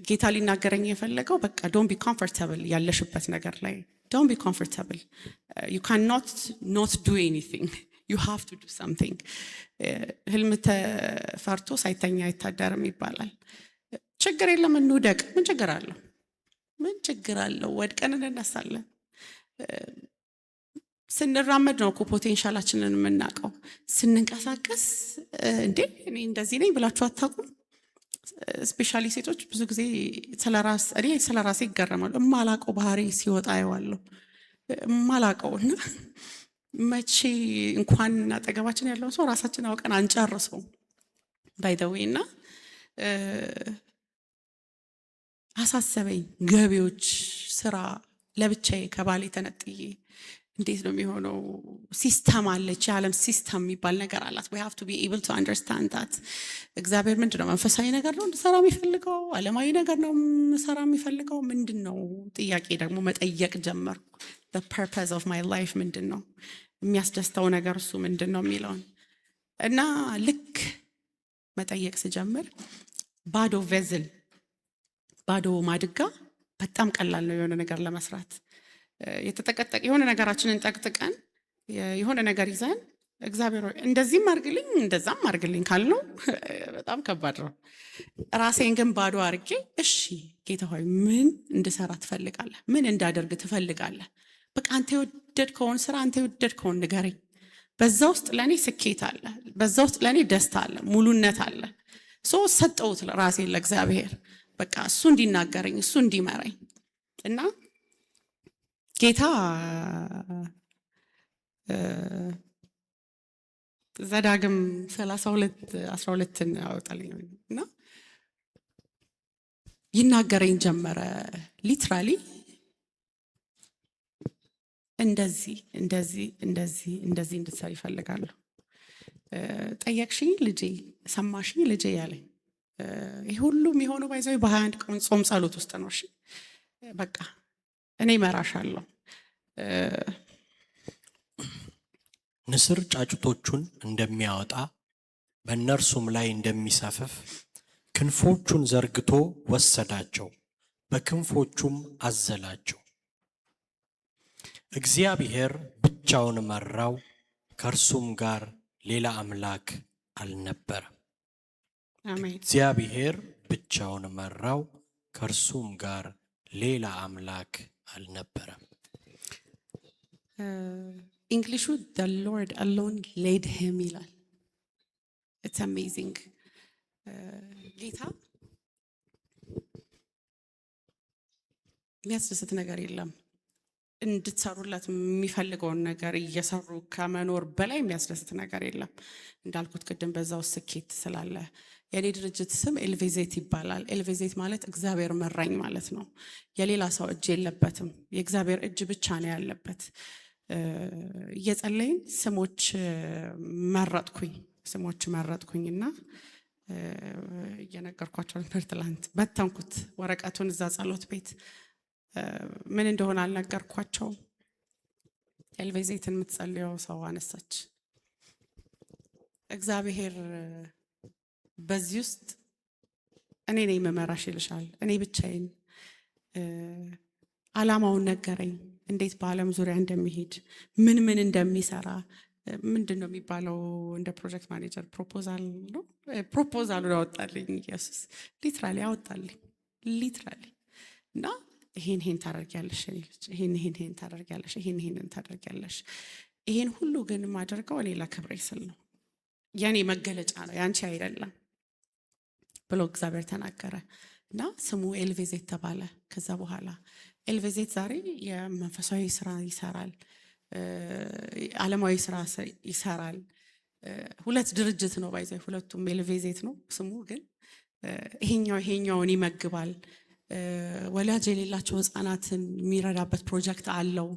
ጌታ ሊናገረኝ የፈለገው በቃ ዶንት ቢ ኮምፎርታብል ያለሽበት ነገር ላይ ዶንት ቢ ኮምፎርታብል። ዩ ካን ኖት ዱ ኤኒቲንግ፣ ዩ ሃቭ ቱ ዱ ሰምቲንግ። ህልም ተፈርቶ ሳይተኛ አይታደርም ይባላል። ችግር የለም እንውደቅ፣ ምን ችግር አለው? ምን ችግር አለው? ወድቀን እንነሳለን። ስንራመድ ነው እኮ ፖቴንሻላችንን የምናውቀው። ስንንቀሳቀስ እንዴ እኔ እንደዚህ ነኝ ብላችሁ አታውቁም? ስፔሻሊ ሴቶች ብዙ ጊዜ እኔ ስለራሴ ይገረማሉ። እማላቀው ባህሪ ሲወጣ አየዋለሁ፣ እማላቀው። እና መቼ እንኳን አጠገባችን ያለውን ሰው ራሳችን አውቀን አንጨርሰው ባይ ዘ ዌይ። እና አሳሰበኝ። ገቢዎች ስራ ለብቻዬ ከባሌ ተነጥዬ እንዴት ነው የሚሆነው? ሲስተም አለች፣ የዓለም ሲስተም የሚባል ነገር አላት። we have to be able to understand that። እግዚአብሔር ምንድን ነው? መንፈሳዊ ነገር ነው እንድሰራ የሚፈልገው? ዓለማዊ ነገር ነው ምሰራ የሚፈልገው? ምንድን ነው? ጥያቄ ደግሞ መጠየቅ ጀመርኩ። the purpose of my life ምንድን ነው? የሚያስደስተው ነገር እሱ ምንድን ነው የሚለውን እና ልክ መጠየቅ ስጀምር ባዶ ቬዝል፣ ባዶ ማድጋ በጣም ቀላል ነው የሆነ ነገር ለመስራት። የተጠቀጠቀ የሆነ ነገራችንን ጠቅጥቀን የሆነ ነገር ይዘን እግዚአብሔር ሆይ እንደዚህም አድርግልኝ እንደዛም አድርግልኝ ካልነው በጣም ከባድ ነው። ራሴን ግን ባዶ አድርጌ እሺ ጌታ ሆይ ምን እንድሰራ ትፈልጋለህ? ምን እንዳደርግ ትፈልጋለህ? በቃ አንተ የወደድከውን ስራ፣ አንተ የወደድከውን ንገረኝ። በዛ ውስጥ ለእኔ ስኬት አለ፣ በዛ ውስጥ ለእኔ ደስታ አለ፣ ሙሉነት አለ። ሶ ሰጠሁት ራሴን ለእግዚአብሔር። በቃ እሱ እንዲናገረኝ፣ እሱ እንዲመራኝ እና ጌታ ዘዳግም 32:12 ያወጣልኝ እና ይናገረኝ ጀመረ። ሊትራሊ እንደዚህ እንደዚህ እንደዚህ እንደዚህ እንድትሰሪ ይፈልጋለሁ። ጠየቅሽኝ ልጄ፣ ሰማሽኝ ልጄ ያለኝ ይህ ሁሉም የሆነው ባይዘው በ21 ቀን ጾም ጸሎት ውስጥ ነው። እሺ በቃ እኔ እመራሻለሁ። ንስር ጫጩቶቹን እንደሚያወጣ በእነርሱም ላይ እንደሚሰፍፍ ክንፎቹን ዘርግቶ ወሰዳቸው፣ በክንፎቹም አዘላቸው። እግዚአብሔር ብቻውን መራው፣ ከእርሱም ጋር ሌላ አምላክ አልነበረም። አሜን። እግዚአብሔር ብቻውን መራው፣ ከእርሱም ጋር ሌላ አምላክ አልነበረም። እንግሊሹ the Lord alone led him ይላል። it's amazing። ጌታ የሚያስደስት ነገር የለም። እንድትሰሩለት የሚፈልገውን ነገር እየሰሩ ከመኖር በላይ የሚያስደስት ነገር የለም። እንዳልኩት ቅድም በዛው ስኬት ስላለ የኔ ድርጅት ስም ኤልቬዜት ይባላል። ኤልቬዜት ማለት እግዚአብሔር መራኝ ማለት ነው። የሌላ ሰው እጅ የለበትም፣ የእግዚአብሔር እጅ ብቻ ነው ያለበት። እየጸለይን ስሞች መረጥኩኝና እየነገርኳቸው ነበር ትላንት። በተንኩት ወረቀቱን እዛ ጸሎት ቤት ምን እንደሆነ አልነገርኳቸውም። ኤልቬዜትን የምትጸልየው ሰው አነሳች። እግዚአብሔር በዚህ ውስጥ እኔ ነኝ መመራሽ ይልሻል። እኔ ብቻዬን ዓላማውን ነገረኝ። እንዴት በዓለም ዙሪያ እንደሚሄድ ምን እንደሚሰራ ምንድን ነው የሚባለው? እንደ ፕሮጀክት ማኔጀር ፕሮፖዛል ነው። ፕሮፖዛሉን ያወጣልኝ ኢየሱስ ሊትራሊ ያወጣልኝ ሊትራሊ። እና ይሄን ታደርጊያለሽ፣ ይሄን ታደርጊያለሽ፣ ይሄን ታደርጊያለሽ። ይሄን ሁሉ ግን የማደርገው እኔ ለክብሬ ስል ነው፣ የኔ መገለጫ ነው፣ ያንቺ አይደለም ብሎ እግዚአብሔር ተናገረ። እና ስሙ ኤልቬዜት ተባለ። ከዛ በኋላ ኤልቬዜት ዛሬ የመንፈሳዊ ስራ ይሰራል፣ ዓለማዊ ስራ ይሰራል። ሁለት ድርጅት ነው ባይዘ፣ ሁለቱም ኤልቬዜት ነው ስሙ፣ ግን ይሄኛውን ይመግባል። ወላጅ የሌላቸው ህፃናትን የሚረዳበት ፕሮጀክት አለው።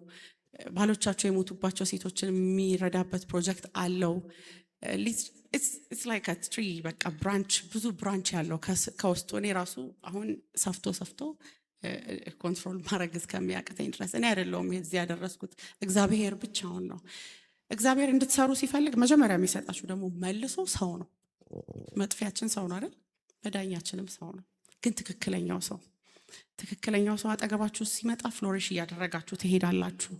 ባሎቻቸው የሞቱባቸው ሴቶችን የሚረዳበት ፕሮጀክት አለው። ኢትስ ላይክ አ ትሪ፣ በቃ ብራንች፣ ብዙ ብራንች ያለው ከውስጡ። እኔ ራሱ አሁን ሰፍቶ ኮንትሮል ማድረግ እስከሚያቅተኝ ድረስ እኔ አይደለሁም እዚህ ያደረስኩት፣ እግዚአብሔር ብቻውን ነው። እግዚአብሔር እንድትሰሩ ሲፈልግ መጀመሪያ የሚሰጣችሁ ደግሞ መልሶ ሰው ነው። መጥፊያችን ሰው ነው አይደል? መዳኛችንም ሰው ነው። ግን ትክክለኛው ሰው አጠገባችሁ ሲመጣ ፍሎሪሽ እያደረጋችሁ ትሄዳላችሁ።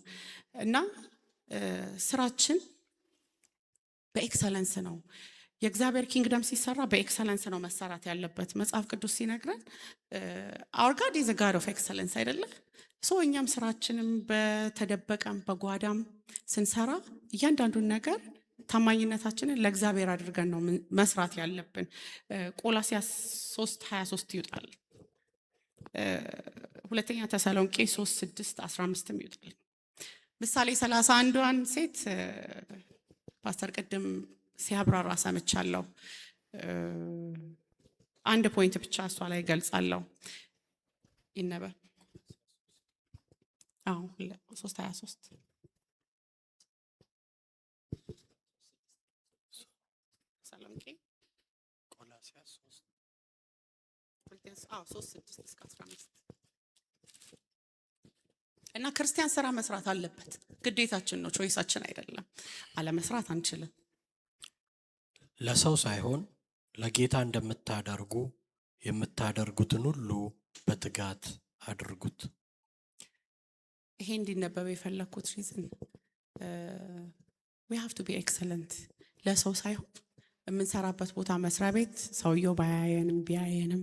እና ስራችን በኤክሰለንስ ነው። የእግዚአብሔር ኪንግደም ሲሰራ በኤክሰለንስ ነው መሰራት ያለበት። መጽሐፍ ቅዱስ ሲነግረን አወር ጋድ ኢዝ ጋድ ኦፍ ኤክሰለንስ አይደለ? እኛም ስራችንም በተደበቀም በጓዳም ስንሰራ እያንዳንዱን ነገር ታማኝነታችንን ለእግዚአብሔር አድርገን ነው መስራት ያለብን። ቆላስይስ 3:23 ይውጣል። ሁለተኛ ተሰሎንቄ 3:6-15 ይውጣል። ምሳሌ 31ን ሴት ፓስተር ቅድም ሲያብራራ ሰምቻለሁ። አንድ ፖይንት ብቻ እሷ ላይ ገልጻለሁ። ይነበብ 3:23 ተሰሎንቄ 3:6-15 እና ክርስቲያን ስራ መስራት አለበት፣ ግዴታችን ነው፣ ቾይሳችን አይደለም። አለመስራት አንችልም። ለሰው ሳይሆን ለጌታ እንደምታደርጉ የምታደርጉትን ሁሉ በትጋት አድርጉት። ይሄ እንዲነበብ የፈለኩት ሪዝን we have to be excellent። ለሰው ሳይሆን የምንሰራበት ቦታ መስሪያ ቤት ሰውየው ቢያየንም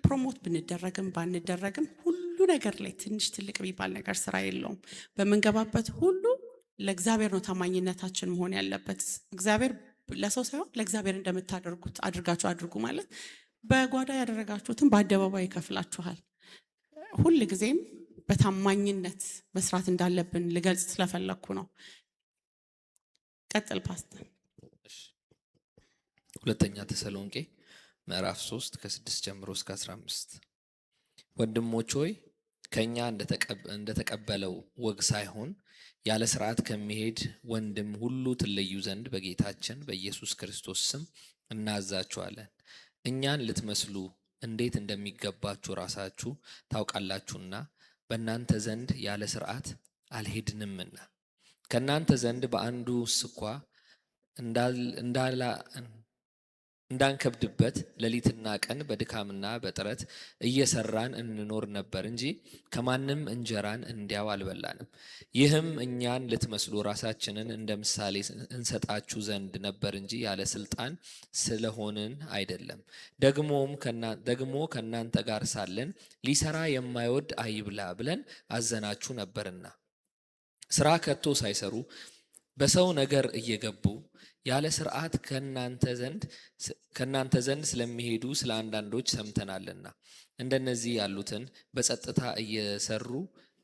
ፕሮሞት ብንደረግም ባንደረግም ሁሉ ነገር ላይ ትንሽ ትልቅ የሚባል ነገር ስራ የለውም። በምንገባበት ሁሉ ለእግዚአብሔር ነው ታማኝነታችን መሆን ያለበት። እግዚአብሔር ለሰው ሳይሆን ለእግዚአብሔር እንደምታደርጉት አድርጋችሁ አድርጉ ማለት በጓዳ ያደረጋችሁትን በአደባባይ ይከፍላችኋል። ሁል ጊዜም በታማኝነት መስራት እንዳለብን ልገልጽ ስለፈለኩ ነው። ቀጥል ፓስተር። ሁለተኛ ተሰሎንቄ ምዕራፍ 3 ከ6 ጀምሮ እስከ 15 ወንድሞች ሆይ ከኛ እንደተቀበለው ወግ ሳይሆን ያለ ስርዓት ከሚሄድ ወንድም ሁሉ ትለዩ ዘንድ በጌታችን በኢየሱስ ክርስቶስ ስም እናዛችኋለን። እኛን ልትመስሉ እንዴት እንደሚገባችሁ ራሳችሁ ታውቃላችሁና በእናንተ ዘንድ ያለ ስርዓት አልሄድንምና ከእናንተ ዘንድ በአንዱ ስኳ እንዳንከብድበት ሌሊትና ቀን በድካምና በጥረት እየሰራን እንኖር ነበር እንጂ ከማንም እንጀራን እንዲያው አልበላንም። ይህም እኛን ልትመስሉ ራሳችንን እንደ ምሳሌ እንሰጣችሁ ዘንድ ነበር እንጂ ያለ ስልጣን ስለሆንን አይደለም። ደግሞ ከእናንተ ጋር ሳለን ሊሰራ የማይወድ አይብላ ብለን አዘናችሁ ነበርና ስራ ከቶ ሳይሰሩ በሰው ነገር እየገቡ ያለ ስርዓት ከእናንተ ዘንድ ስለሚሄዱ ስለ አንዳንዶች ሰምተናልና እንደነዚህ ያሉትን በጸጥታ እየሰሩ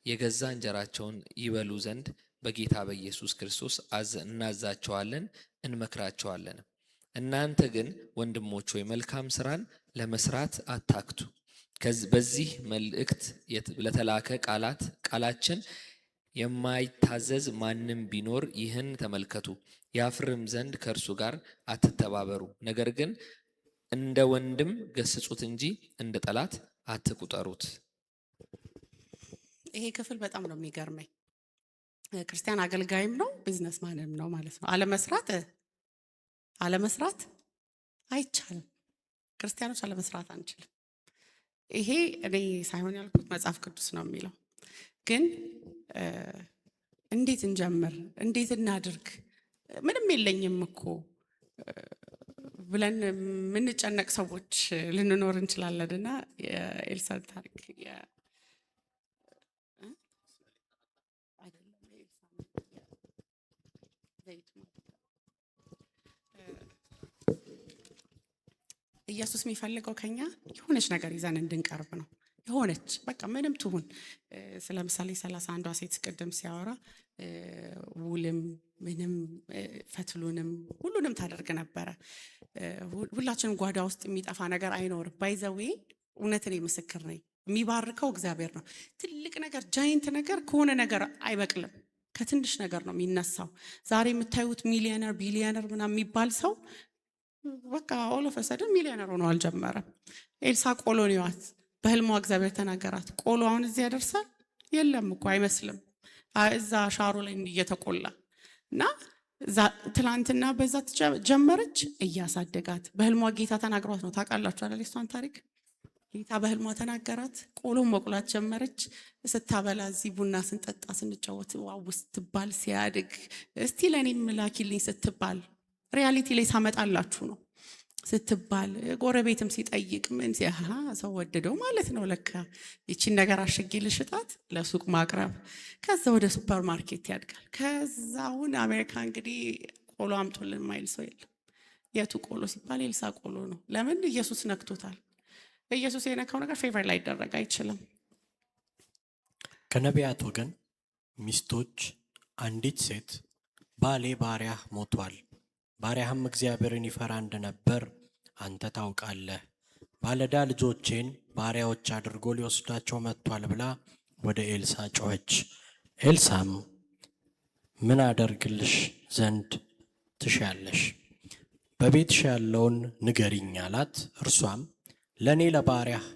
የገዛ እንጀራቸውን ይበሉ ዘንድ በጌታ በኢየሱስ ክርስቶስ እናዛቸዋለን እንመክራቸዋለን። እናንተ ግን ወንድሞች ሆይ መልካም ስራን ለመስራት አታክቱ። በዚህ መልእክት ለተላከ ቃላችን የማይታዘዝ ማንም ቢኖር ይህን ተመልከቱ። ያፍርም ዘንድ ከእርሱ ጋር አትተባበሩ። ነገር ግን እንደ ወንድም ገስጹት እንጂ እንደ ጠላት አትቁጠሩት። ይሄ ክፍል በጣም ነው የሚገርመኝ። ክርስቲያን አገልጋይም ነው ቢዝነስማንም ነው ማለት ነው። አለመስራት አይቻልም። ክርስቲያኖች አለመስራት አንችልም። ይሄ እኔ ሳይሆን ያልኩት መጽሐፍ ቅዱስ ነው የሚለው። ግን እንዴት እንጀምር፣ እንዴት እናድርግ፣ ምንም የለኝም እኮ ብለን የምንጨነቅ ሰዎች ልንኖር እንችላለን። እና የኤልሳን ታሪክ ኢየሱስ የሚፈልገው ከኛ የሆነች ነገር ይዘን እንድንቀርብ ነው። የሆነች በቃ ምንም ትሁን። ስለ ምሳሌ 31ዷ ሴት ቅድም ሲያወራ ውልም ምንም ፈትሉንም ሁሉንም ታደርግ ነበረ። ሁላችንም ጓዳ ውስጥ የሚጠፋ ነገር አይኖርም። ባይዘዌ እውነትን ምስክር ነኝ። የሚባርከው እግዚአብሔር ነው። ትልቅ ነገር ጃይንት ነገር ከሆነ ነገር አይበቅልም። ከትንሽ ነገር ነው የሚነሳው። ዛሬ የምታዩት ሚሊዮነር ቢሊዮነር ምናምን የሚባል ሰው በቃ ኦል ኦፍ ሰደን ሚሊዮነር ሆኖ አልጀመረም። ኤልሳ ቆሎን ይዋት በህልሟ እግዚአብሔር ተናገራት። ቆሎ አሁን እዚህ ያደርሳል? የለም እኮ አይመስልም። እዛ ሻሮ ላይ እየተቆላ እና ትላንትና በዛ ጀመረች እያሳደጋት። በህልሟ ጌታ ተናግሯት ነው። ታውቃላችሁ አይደል? እሷን ታሪክ ጌታ በህልሟ ተናገራት። ቆሎ መቁላት ጀመረች። ስታበላ እዚህ ቡና ስንጠጣ ስንጫወት ዋው ስትባል ሲያድግ እስቲ ለእኔም ላኪልኝ ስትባል ሪያሊቲ ላይ ሳመጣላችሁ ነው ስትባል ጎረቤትም ሲጠይቅ ምን ሰው ወደደው ማለት ነው። ለካ ይቺን ነገር አሸጌ ልሽጣት ለሱቅ ማቅረብ፣ ከዛ ወደ ሱፐር ማርኬት ያድጋል። ከዛ አሁን አሜሪካ እንግዲህ ቆሎ አምጦልን ማይል ሰው የለም። የቱ ቆሎ ሲባል ኤልሳ ቆሎ ነው። ለምን? ኢየሱስ ነክቶታል። ኢየሱስ የነካው ነገር ፌቨር ላይ ይደረግ አይችልም። ከነቢያት ወገን ሚስቶች አንዲት ሴት ባሌ ባሪያህ ሞቷል፣ ባሪያህም እግዚአብሔርን ይፈራ እንደነበር አንተ ታውቃለህ፣ ባለዳ ልጆቼን ባሪያዎች አድርጎ ሊወስዳቸው መጥቷል ብላ ወደ ኤልሳ ጮኸች። ኤልሳም ምን አደርግልሽ ዘንድ ትሻለሽ? በቤትሽ ያለውን ንገሪኝ አላት። እርሷም ለእኔ ለባሪያህ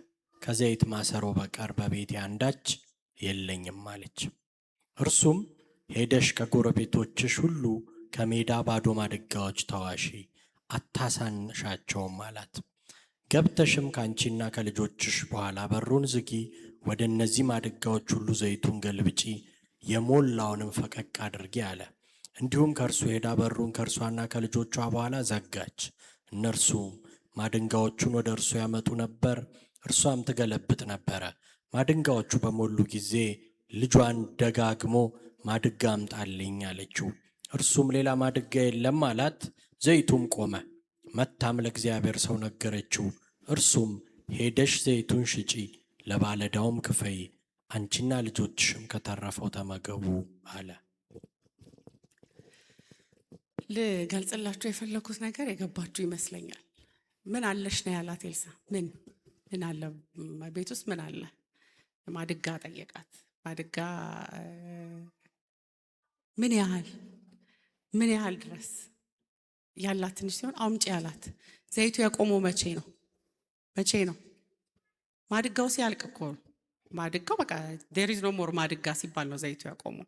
ከዘይት ማሰሮ በቀር በቤቴ አንዳች የለኝም አለች። እርሱም ሄደሽ ከጎረቤቶችሽ ሁሉ ከሜዳ ባዶ ማድጋዎች ተዋሺ፣ አታሳንሻቸውም አላት። ገብተሽም ከአንቺና ከልጆችሽ በኋላ በሩን ዝጊ፣ ወደ እነዚህ ማድጋዎች ሁሉ ዘይቱን ገልብጪ፣ የሞላውንም ፈቀቅ አድርጊ አለ። እንዲሁም ከእርሱ ሄዳ በሩን ከእርሷና ከልጆቿ በኋላ ዘጋች። እነርሱም ማድጋዎቹን ወደ እርሱ ያመጡ ነበር፣ እርሷም ትገለብጥ ነበረ። ማድጋዎቹ በሞሉ ጊዜ ልጇን ደጋግሞ ማድጋ አምጣልኝ አለችው። እርሱም ሌላ ማድጋ የለም አላት። ዘይቱም ቆመ። መታም ለእግዚአብሔር ሰው ነገረችው። እርሱም ሄደሽ ዘይቱን ሽጪ፣ ለባለዳውም ክፈይ፣ አንቺና ልጆችሽም ከተረፈው ተመገቡ አለ። ልገልጽላችሁ የፈለኩት ነገር የገባችሁ ይመስለኛል። ምን አለሽ ነው ያላት ኤልሳ። ምን አለ ቤት ውስጥ ምን አለ? ማድጋ ጠየቃት። ማድጋ ምን ያህል ድረስ ያላት ትንሽ ሲሆን አምጪ ያላት። ዘይቱ ያቆመው መቼ ነው? ማድጋው ሲያልቅ እኮ ነው። ማድጋው በቃ ዴር ኢዝ ኖ ሞር ማድጋ ሲባል ነው ዘይቱ ያቆመው።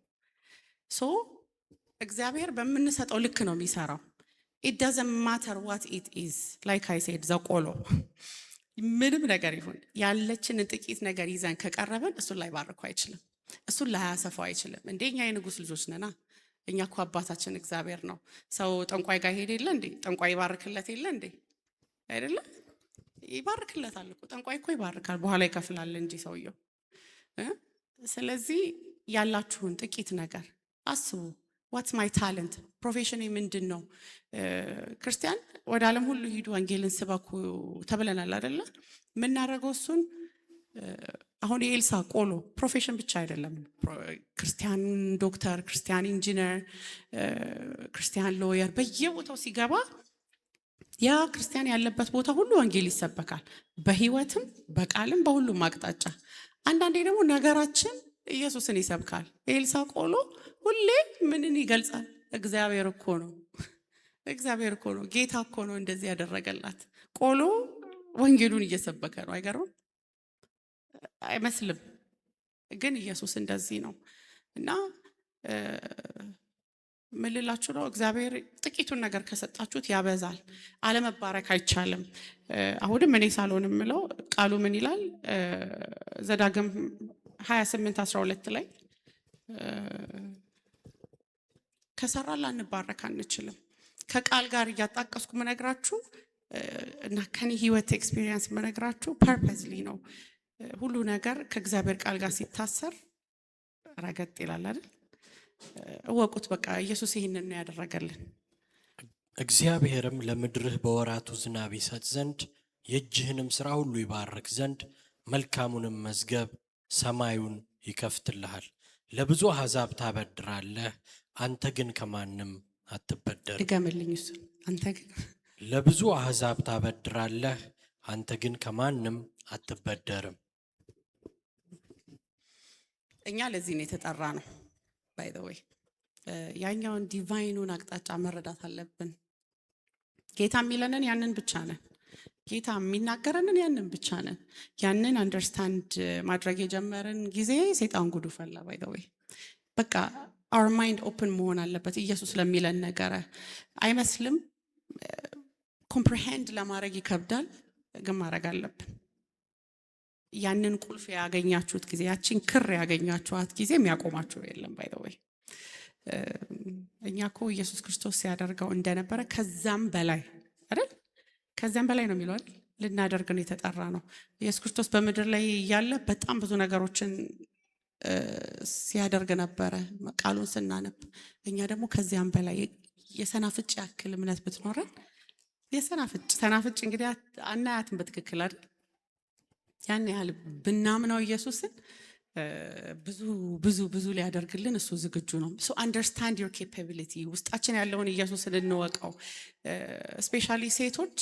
ሶ እግዚአብሔር በምንሰጠው ልክ ነው የሚሰራው። ኢት ዳዝንት ማተር ዋት ኢት ኢዝ ላይክ አይ ሴድ ዘቆሎ ምንም ነገር ይሁን ያለችንን ጥቂት ነገር ይዘን ከቀረበን እሱን ላይ ባርኩ አይችልም። እሱን ላይ ያሰፋው አይችልም። እንደኛ የንጉስ ልጆች ነና። እኛ እኮ አባታችን እግዚአብሔር ነው። ሰው ጠንቋይ ጋር ሄደ የለ እንዴ? ጠንቋይ ይባርክለት የለ እንዴ? አይደለ? ይባርክለታል እኮ ጠንቋይ እኮ ይባርካል። በኋላ ይከፍላል እንጂ ሰውየው። ስለዚህ ያላችሁን ጥቂት ነገር አስቡ። ዋትስ ማይ ታለንት? ፕሮፌሽኔ ምንድን ነው? ክርስቲያን ወደ ዓለም ሁሉ ሂዱ ወንጌልን ስበኩ ተብለናል አይደለ? የምናደርገው እሱን አሁን የኤልሳ ቆሎ ፕሮፌሽን ብቻ አይደለም። ክርስቲያን ዶክተር፣ ክርስቲያን ኢንጂነር፣ ክርስቲያን ሎየር በየቦታው ሲገባ ያ ክርስቲያን ያለበት ቦታ ሁሉ ወንጌል ይሰበካል። በህይወትም በቃልም በሁሉም አቅጣጫ። አንዳንዴ ደግሞ ነገራችን ኢየሱስን ይሰብካል። የኤልሳ ቆሎ ሁሌ ምንን ይገልጻል? እግዚአብሔር እኮ ነው። እግዚአብሔር እኮ ነው፣ ጌታ እኮ ነው እንደዚህ ያደረገላት። ቆሎ ወንጌሉን እየሰበከ ነው። አይገርም? አይመስልም? ግን ኢየሱስ እንደዚህ ነው። እና ምን ልላችሁ ነው? እግዚአብሔር ጥቂቱን ነገር ከሰጣችሁት ያበዛል። አለመባረክ አይቻልም። አሁንም እኔ ሳልሆን የምለው ቃሉ ምን ይላል? ዘዳግም 28:12 ላይ ከሰራ ላንባረክ አንችልም። ከቃል ጋር እያጣቀስኩ መነግራችሁ እና ከኔ ህይወት ኤክስፒሪየንስ መነግራችሁ ፐርፐዝሊ ነው። ሁሉ ነገር ከእግዚአብሔር ቃል ጋር ሲታሰር ረገጥ ይላል አይደል? እወቁት። በቃ ኢየሱስ ይህንን ነው ያደረገልን። እግዚአብሔርም ለምድርህ በወራቱ ዝናብ ይሰጥ ዘንድ የእጅህንም ሥራ ሁሉ ይባርክ ዘንድ መልካሙንም መዝገብ ሰማዩን ይከፍትልሃል። ለብዙ አሕዛብ ታበድራለህ፣ አንተ ግን ከማንም አትበደርም። ድገምልኝ እሱን። አንተ ግን ለብዙ አሕዛብ ታበድራለህ፣ አንተ ግን ከማንም አትበደርም። እኛ ለዚህ ነው የተጠራ ነው። ባይ ዘ ዌይ ያኛውን ዲቫይኑን አቅጣጫ መረዳት አለብን። ጌታ የሚለንን ያንን ብቻ ነን። ጌታ የሚናገረንን ያንን ብቻ ነን። ያንን አንደርስታንድ ማድረግ የጀመርን ጊዜ ሰይጣን ጉዱ ፈላ። ባይ ዘ ዌይ በቃ our mind open መሆን አለበት። ኢየሱስ ለሚለን ነገር አይመስልም? ኮምፕሪሄንድ ለማድረግ ይከብዳል፣ ግን ማድረግ አለብን። ያንን ቁልፍ ያገኛችሁት ጊዜ፣ ያችን ክር ያገኛችኋት ጊዜ የሚያቆማችሁ የለም። ባይ ዘ ዌይ እኛ እኮ ኢየሱስ ክርስቶስ ሲያደርገው እንደነበረ ከዛም በላይ አይደል? ከዛም በላይ ነው የሚለው አይደል? ልናደርግ ነው የተጠራ ነው። ኢየሱስ ክርስቶስ በምድር ላይ እያለ በጣም ብዙ ነገሮችን ሲያደርግ ነበረ ቃሉን ስናነብ። እኛ ደግሞ ከዚያም በላይ የሰናፍጭ ያክል እምነት ብትኖረን፣ ሰናፍጭ እንግዲህ አናያትን በትክክል አይደል? ያን ያህል ብናምነው ኢየሱስን ብዙ ብዙ ብዙ ሊያደርግልን እሱ ዝግጁ ነው። ሶ አንደርስታንድ ዮር ኬፓቢሊቲ። ውስጣችን ያለውን ኢየሱስን እንወቀው። ስፔሻሊ ሴቶች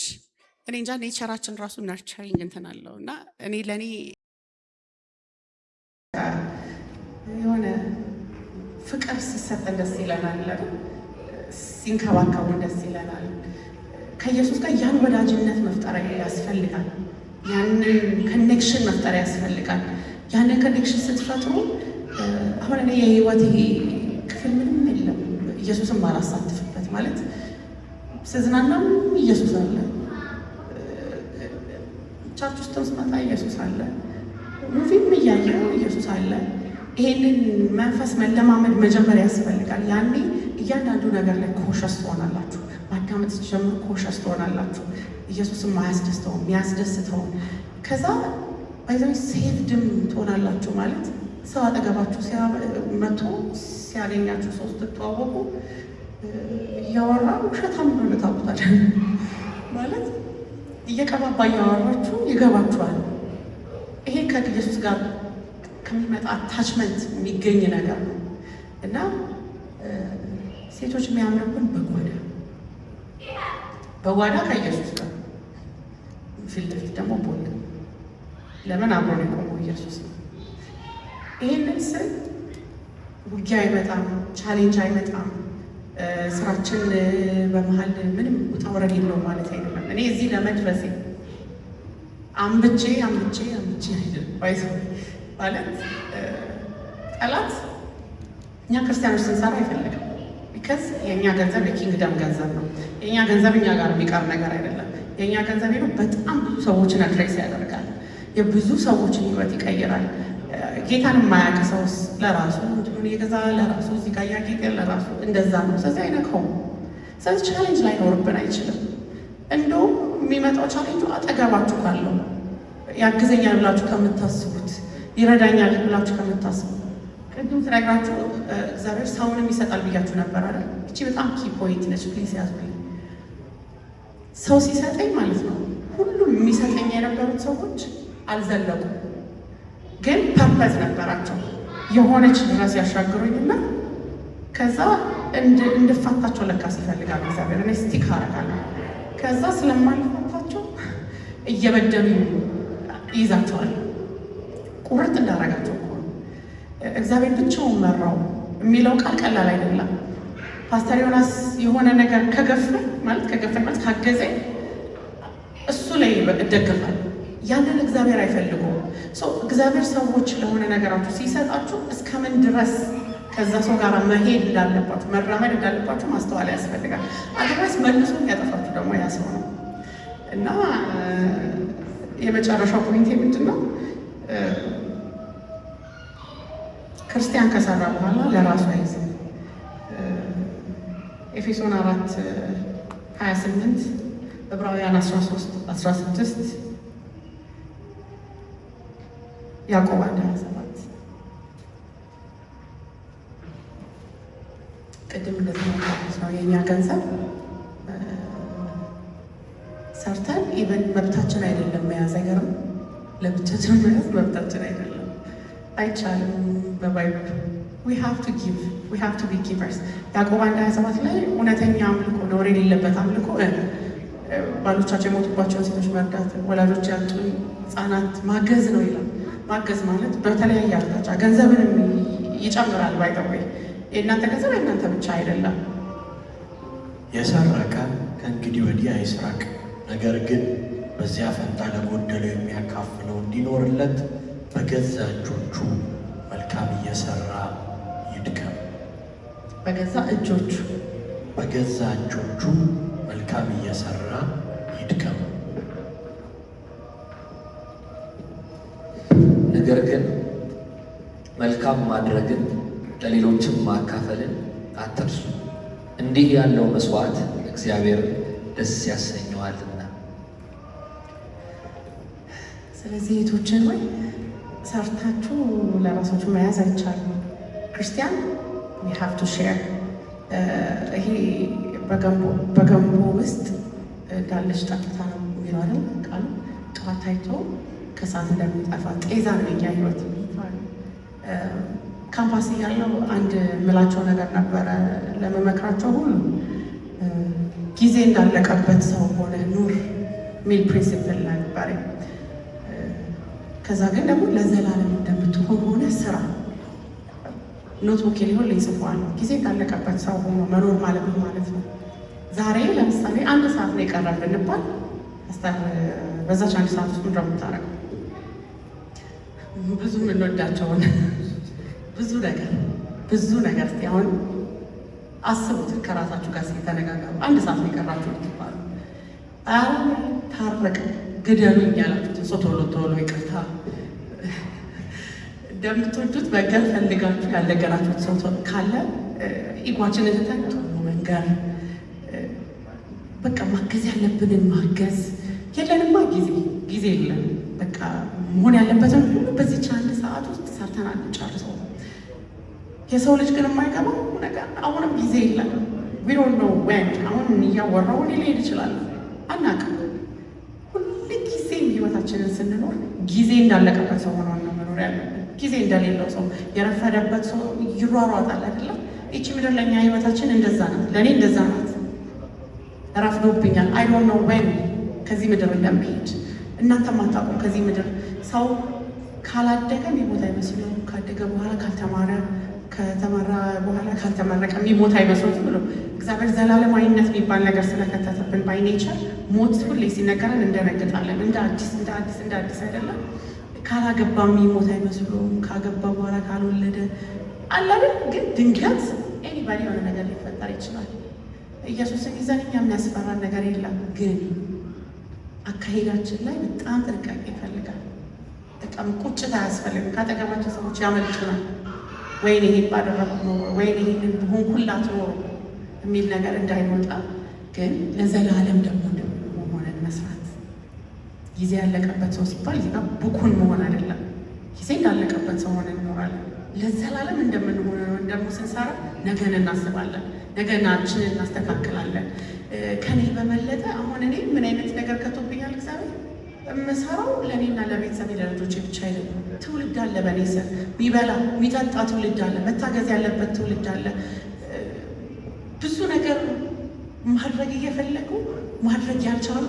እኔ እንጃ ኔቸራችን ራሱ ነርቸሪንግ እንትን አለው እና እኔ ለእኔ የሆነ ፍቅር ሲሰጠን ደስ ይለናል፣ ሲንከባከቡን ደስ ይለናል። ከኢየሱስ ጋር ያን ወዳጅነት መፍጠር ያስፈልጋል። ያንን ኮኔክሽን መፍጠር ያስፈልጋል። ያንን ኮኔክሽን ስትፈጥሩ አሁን እኔ የህይወት ክፍል ምንም የለም ኢየሱስን ማላሳትፍበት ማለት ስዝናናም ኢየሱስ አለ፣ ቸርች ውስጥም ስመጣ ኢየሱስ አለ፣ ሙቪም እያየው ኢየሱስ አለ። ይሄንን መንፈስ መለማመድ መጀመሪያ ያስፈልጋል። ያኔ እያንዳንዱ ነገር ላይ ኮሸስ ትሆናላችሁ። ማዳመጥ ስትጀምሩ ኮሸስ ትሆናላችሁ። ኢየሱስን ማያስደስተው የሚያስደስተው ከዛ ባይዘው ሴፍድም ትሆናላችሁ። ማለት ሰው አጠገባችሁ መቶ ሲያገኛችሁ ሰው ስትተዋወቁ እያወራ ውሸታም እንደሆነ ታውቁታል። ማለት እየቀባባ እያወራችሁ ይገባችኋል። ይሄ ከኢየሱስ ጋር ከሚመጣ አታችመንት የሚገኝ ነገር ነው እና ሴቶች የሚያምርብን በጓዳ ከኢየሱስ ጋር ፊት ለፊት ደግሞ ቦል ለምን አብሮን የቆመው ኢየሱስ ነው። ይህንን ስል ውጊያ አይመጣም፣ ቻሌንጅ አይመጣም፣ ስራችን በመሀል ምንም ውጣ ውረድ የለውም ማለት አይደለም። እኔ እዚህ ለመድረሴ አምብቼ አይደለም ባይዘ ማለት ጠላት እኛ ክርስቲያኖች ስንሰራ አይፈልግም። ቢካዝ የእኛ ገንዘብ የኪንግደም ገንዘብ ነው። የእኛ ገንዘብ እኛ ጋር የሚቀር ነገር አይደለም። የእኛ ገንዘብ ሄዶ በጣም ብዙ ሰዎችን አድሬስ ያደርጋል። የብዙ ሰዎችን ህይወት ይቀይራል። ጌታን የማያውቅ ሰውስ ለራሱ እንትኑን የገዛ ለራሱ እዚህ ጋር ያጌጠ ለራሱ እንደዛ ነው። ስለዚህ አይነካውም። ስለዚህ ቻሌንጅ ላይኖርብን አይችልም። እንደውም የሚመጣው ቻሌንጁ አጠገባችሁ ካለው ያግዘኛል ብላችሁ ከምታስቡት ይረዳኛል ብላችሁ ከምታስቡት ቅድም ትነግራችሁ እግዚአብሔር ሰውንም ይሰጣል ብያችሁ ነበር አይደል? እቺ በጣም ኪ ፖይንት ነች። ፕሊዝ ያዙልኝ። ሰው ሲሰጠኝ ማለት ነው ሁሉም የሚሰጠኝ የነበሩት ሰዎች አልዘለቁም፣ ግን ፐርፐዝ ነበራቸው። የሆነች ድረስ ያሻግሩኝና ከዛ እንድፋታቸው ለካስ ይፈልጋል እግዚአብሔር። እኔ ስቲክ አደርጋለሁ። ከዛ ስለማልፋታቸው እየበደሉ ይይዛቸዋል። ቁርጥ እንዳረጋቸው እኮ ነው። እግዚአብሔር ብቻውን መራው የሚለው ቃል ቀላል አይደለም። ፓስተር ዮናስ የሆነ ነገር ከገፈኝ ማለት ካገዘኝ እሱ ላይ እደገፋለሁ። ያንን እግዚአብሔር አይፈልገውም። እግዚአብሔር ሰዎች ለሆነ ነገራችሁ ሲሰጣችሁ እስከምን ድረስ ከዛ ሰው ጋር መሄድ እንዳለባችሁ መራመድ እንዳለባችሁ ማስተዋል ያስፈልጋል። አድረስ መልሶ ያጠፋችሁ ደግሞ ያ ሰው ነው። እና የመጨረሻው ፖይንት ምንድን ነው? ክርስቲያን ከሰራ በኋላ ለራሱ አይዝም። ኤፌሶን 4:28 ዕብራውያን 13:16 ያዕቆብ 1:27 ቅድም እንደተናገርኩት ነው። የእኛ ገንዘብ ሰርተን ኢቨን መብታችን አይደለም መያዝ። አይገርም? ለብቻችን መያዝ መብታችን አይደለም፣ አይቻልም በባይብል። we have to give, we have to be givers። ያዕቆብ 1:27 ላይ እውነተኛ አምልኮ ነውር የሌለበት አምልኮ ባሎቻቸው የሞቱባቸውን ሴቶች መርዳት፣ ወላጆች ያጡ ህፃናት ማገዝ ነው ይላል። ማገዝ ማለት በተለያየ አቅጣጫ ገንዘብንም ይጨምራል። ባይተወይ የእናንተ ገንዘብ የእናንተ ብቻ አይደለም። የሰረቀ ከእንግዲህ ወዲህ አይስረቅ፣ ነገር ግን በዚያ ፈንታ ለጎደለው የሚያካፍለው እንዲኖርለት በገዛ እጆቹ መልካም እየሰራ ይድከም። በገዛ እጆቹ መልካም እየሰራ ይድከም። ነገር ግን መልካም ማድረግን ለሌሎችም ማካፈልን አትርሱ። እንዲህ ያለው መስዋዕት እግዚአብሔር ደስ ያሰኘዋልና። ስለዚህ እህቶችን ወይ ሰርታችሁ ለራሳችሁ መያዝ አይቻልም። ክርስቲያን we have to share። ይሄ በገንቦ ውስጥ እንዳለች ጠጥታ ነው የሚኖረው ቃሉ። ጠዋት ታይቶ ከሰዓት እንደሚጠፋ ጤዛ ነው የኛ ህይወት። ካምፓስ እያለው አንድ ምላቸው ነገር ነበረ ለመመክራቸው ሁሉ ጊዜ እንዳለቀበት ሰው ሆነ ኑር ሚል ፕሪንሲፕል ነበር። ከዛ ግን ደግሞ ለዘላለም እንደምትሆን ሆነ ስራ ኖትቡክ ሊሆን ይጽፈዋል። ጊዜ እንዳለቀበት ሰው ሆኖ መኖር ማለት ነው ማለት ነው። ዛሬ ለምሳሌ 1 ሰዓት ነው የቀረን ብንባል አስታር በዛች 1 ሰዓት ውስጥ ምንድነው የምታደርገው? ብዙ የምንወዳቸውን ብዙ ነገር እስኪ አሁን አስቡት። ከራሳችሁ ጋር ሲተነጋገሩ 1 ሰዓት ነው የቀራችሁ ትባሉ፣ ታረቅ ግደሉኝ ያላችሁትን ሰው ቶሎ ይቅርታ እንደምትወዱት መንገር ፈልጋችሁ ያልነገራችሁት ሰው ካለ ኢጓችንን ትተን ቶሎ መንገር፣ በቃ ማገዝ ያለብንን ማገዝ። የለንማ ጊዜ የለን። በቃ መሆን ያለበትን ሁሉ በዚች 1 ሰዓት ውስጥ ሰርተን አንጨርሰው። የሰው ልጅ ግን የማይገባው ነገር አሁንም ጊዜ የለም። we don't know when። አሁን እያወራሁ ሊሄድ ይችላል አናውቅም። ሁልጊዜም ህይወታችንን ስንኖር ጊዜ እንዳለቀበት ሰው ሆነን ነው መኖር ያለብን። ጊዜ እንደሌለው ሰው የረፈደበት ሰው ይሯሯጣል አይደለም? ይቺ ምድር ለእኛ ህይወታችን እንደዛ ናት። ለእኔ እንደዛ ናት። ረፍዶብኛል። I don't know when ከዚህ ምድር እንደምሄድ እናንተም አታውቁም። ከዚህ ምድር ሰው ካላደገ የሚሞት አይመስለውም። ካደገ በኋላ ከተማረ በኋላ ካልተመረቀ የሚሞት አይመስሉትም ብሎ እግዚአብሔር ዘላለማዊነት የሚባል ነገር ስለከተተብን ባይ ኔቸር ሞት ሁሌ ሲነገረን እንደነግጣለን። እንደ አዲስ አይደለም። ካላገባ የሚሞት አይመስሉም። ካገባ በኋላ ካልወለደ አላለን። ግን ድንገት ኤኒባዲ የሆነ ነገር ሊፈጠር ይችላል። ኢየሱስን ይዘን እኛ የሚያስፈራን ነገር የለም። ግን አካሄዳችን ላይ በጣም ጥንቃቄ ይፈልጋል። በጣም ቁጭት አያስፈልግም። ካጠገባቸው ሰዎች ያመልጡናል። ወይኔ ይሄን ባደረኩ ኖሮ፣ ወይኔ ይሄንን ሆንኩላት ኖሮ የሚል ነገር እንዳይወጣ ግን ለዘላለም ደግሞ ሆነን መስራት። ጊዜ ያለቀበት ሰው ሲባል እዚህ ጋር ቡኩን መሆን አይደለም። ጊዜ እንዳለቀበት ሰው ሆነን እንኖራለን። ለዘላለም እንደምንሆን ደግሞ ስንሰራ ነገን እናስባለን። ነገናችንን እናስተካክላለን። ከኔ በመለጠ አሁን እኔ ምን አይነት ነገር ከቶብኛል እግዚአብሔር የምሰራው ለእኔና ለቤተሰቤ ለልጆቼ ብቻ አይደለም። ትውልድ አለ በእኔ ስር የሚበላ የሚጠጣ ትውልድ አለ። መታገዝ ያለበት ትውልድ አለ። ብዙ ነገር ማድረግ እየፈለጉ ማድረግ ያልቻሉ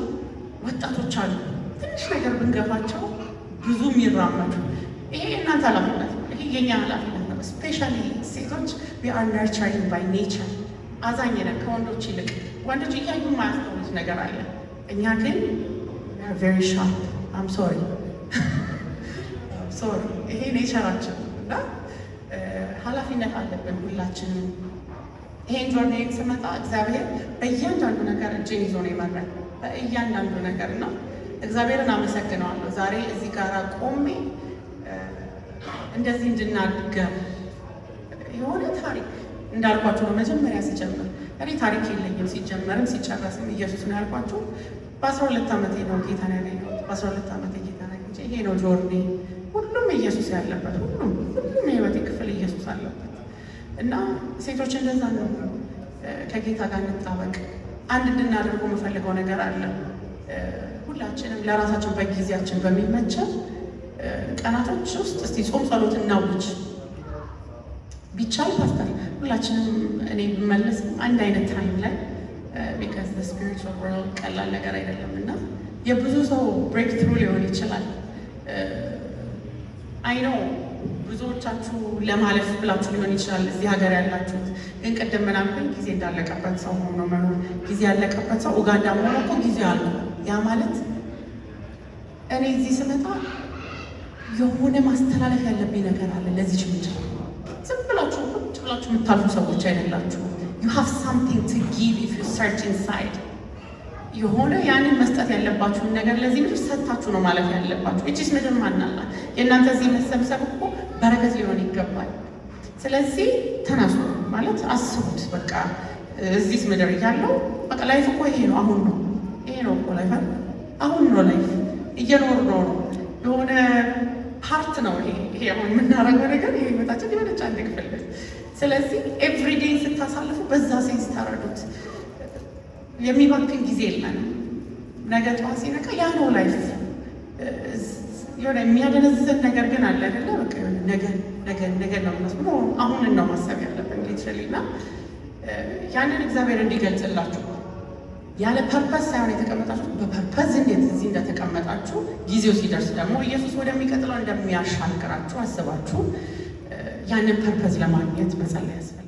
ወጣቶች አሉ። ትንሽ ነገር ብንገፋቸው ብዙ የሚራመዱ። ይሄ እናንተ ኃላፊነት ነው። ይሄ የኛ ኃላፊነት ነው። ስፔሻሊ ሴቶች we are nurturing by nature። አዛኝ ነን ከወንዶች ይልቅ። ወንዶች እያዩ የማያስተውሉት ነገር አለ። እኛ ግን ቬሪ ሻርፕ። አም ሶሪ ይሄ ኔቸራችን እና ኃላፊነት አለብን ሁላችንም። ይሄን ጆርኔን ስመጣ እግዚአብሔር በእያንዳንዱ ነገር እጄን ይዞ ነው የመራኝ፣ በእያንዳንዱ ነገር እና እግዚአብሔርን አመሰግነዋለሁ። ዛሬ እዚህ ጋር ቆሜ እንደዚህ እንድናገር የሆነ ታሪክ እንዳልኳቸው ነው። መጀመሪያ ሲጀምር እኔ ታሪክ የለኝም፣ ሲጀመርም ሲጨረስም ኢየሱስ ነው ያልኳቸው። በ12 ዓመቴ ነው ጌታን ያገኘሁት። በ12 ዓመቴ ጌታን አግኝቼ ይሄ ነው ጆርኒ። ሁሉም ኢየሱስ ያለበት፣ ሁሉም የህይወቴ ክፍል ኢየሱስ አለበት እና ሴቶች እንደዛ ነው። ከጌታ ጋር እንጣበቅ። አንድ እንድናደርጉ የምፈልገው ነገር አለ። ሁላችንም ለራሳችን በጊዜያችን በሚመቸው ቀናቶች ውስጥ እስቲ ጾም ጸሎት እናውጅ። ቢቻል ፓስተር ሁላችንም እኔ ብመለስ አንድ አይነት ታይም ላይ ቢካዝ ዘ ስፒሪቹዋል ወርልድ ቀላል ነገር አይደለም እና የብዙ ሰው ብሬክ ትሩ ሊሆን ይችላል። አይ ነው ብዙዎቻችሁ ለማለፍ ብላችሁ ሊሆን ይችላል እዚህ ሀገር ያላችሁት። ግን ቅድም ምናምን ጊዜ እንዳለቀበት ሰው ሆኖ መኖር፣ ጊዜ ያለቀበት ሰው ኡጋንዳ መሆኑ እኮ ጊዜ አለ። ያ ማለት እኔ እዚህ ስመጣ የሆነ ማስተላለፍ ያለብኝ ነገር አለ ለዚህ ምድር። ዝም ብላችሁ ቁጭ ብላችሁ የምታልፉ ሰዎች አይደላችሁ። you have something to give if you search inside። የሆነ ያንን መስጠት ያለባችሁን ነገር ለዚህ ምድር ሰጥታችሁ ነው ማለፍ ያለባችሁ። እቺስ ምድር ማናላ የእናንተ እዚህ መሰብሰብ እኮ በረከት ሊሆን ይገባል። ስለዚህ ተነሱ ማለት አስቡት። በቃ እዚህ ምድር እያለው በቃ ላይፍ እኮ ይሄ ነው፣ አሁን ነው፣ ይሄ ነው እኮ ላይፍ፣ አሁን ነው ላይፍ፣ እየኖር ነው የሆነ ፓርት ነው ይሄ አሁን የምናደርገው ነገር። ይሄ ህይወታችን የሆነች አንድ ክፍል ነች። ስለዚህ ኤቭሪዴይ ስታሳልፉ በዛ ሴንስ ታረዱት። የሚባክን ጊዜ የለንም። ነገ ጠዋት ሲነቃ ያ ነው ላይፍ። የሆነ የሚያደነዝዘን ነገር ግን አለ አይደለ? በቃ ነገ ነው መስሎ አሁንን ነው ማሰብ ያለብን ሊትራሊ። እና ያንን እግዚአብሔር እንዲገልጽላችሁ ያለ ፐርፐስ ሳይሆን የተቀመጣችሁ በፐርፐስ እንዴት እዚህ እንደተቀመጣችሁ ጊዜው ሲደርስ ደግሞ ኢየሱስ ወደሚቀጥለው እንደሚያሻግራችሁ አስባችሁ ያንን ፐርፐስ ለማግኘት መጸለይ ያስፈልጋል።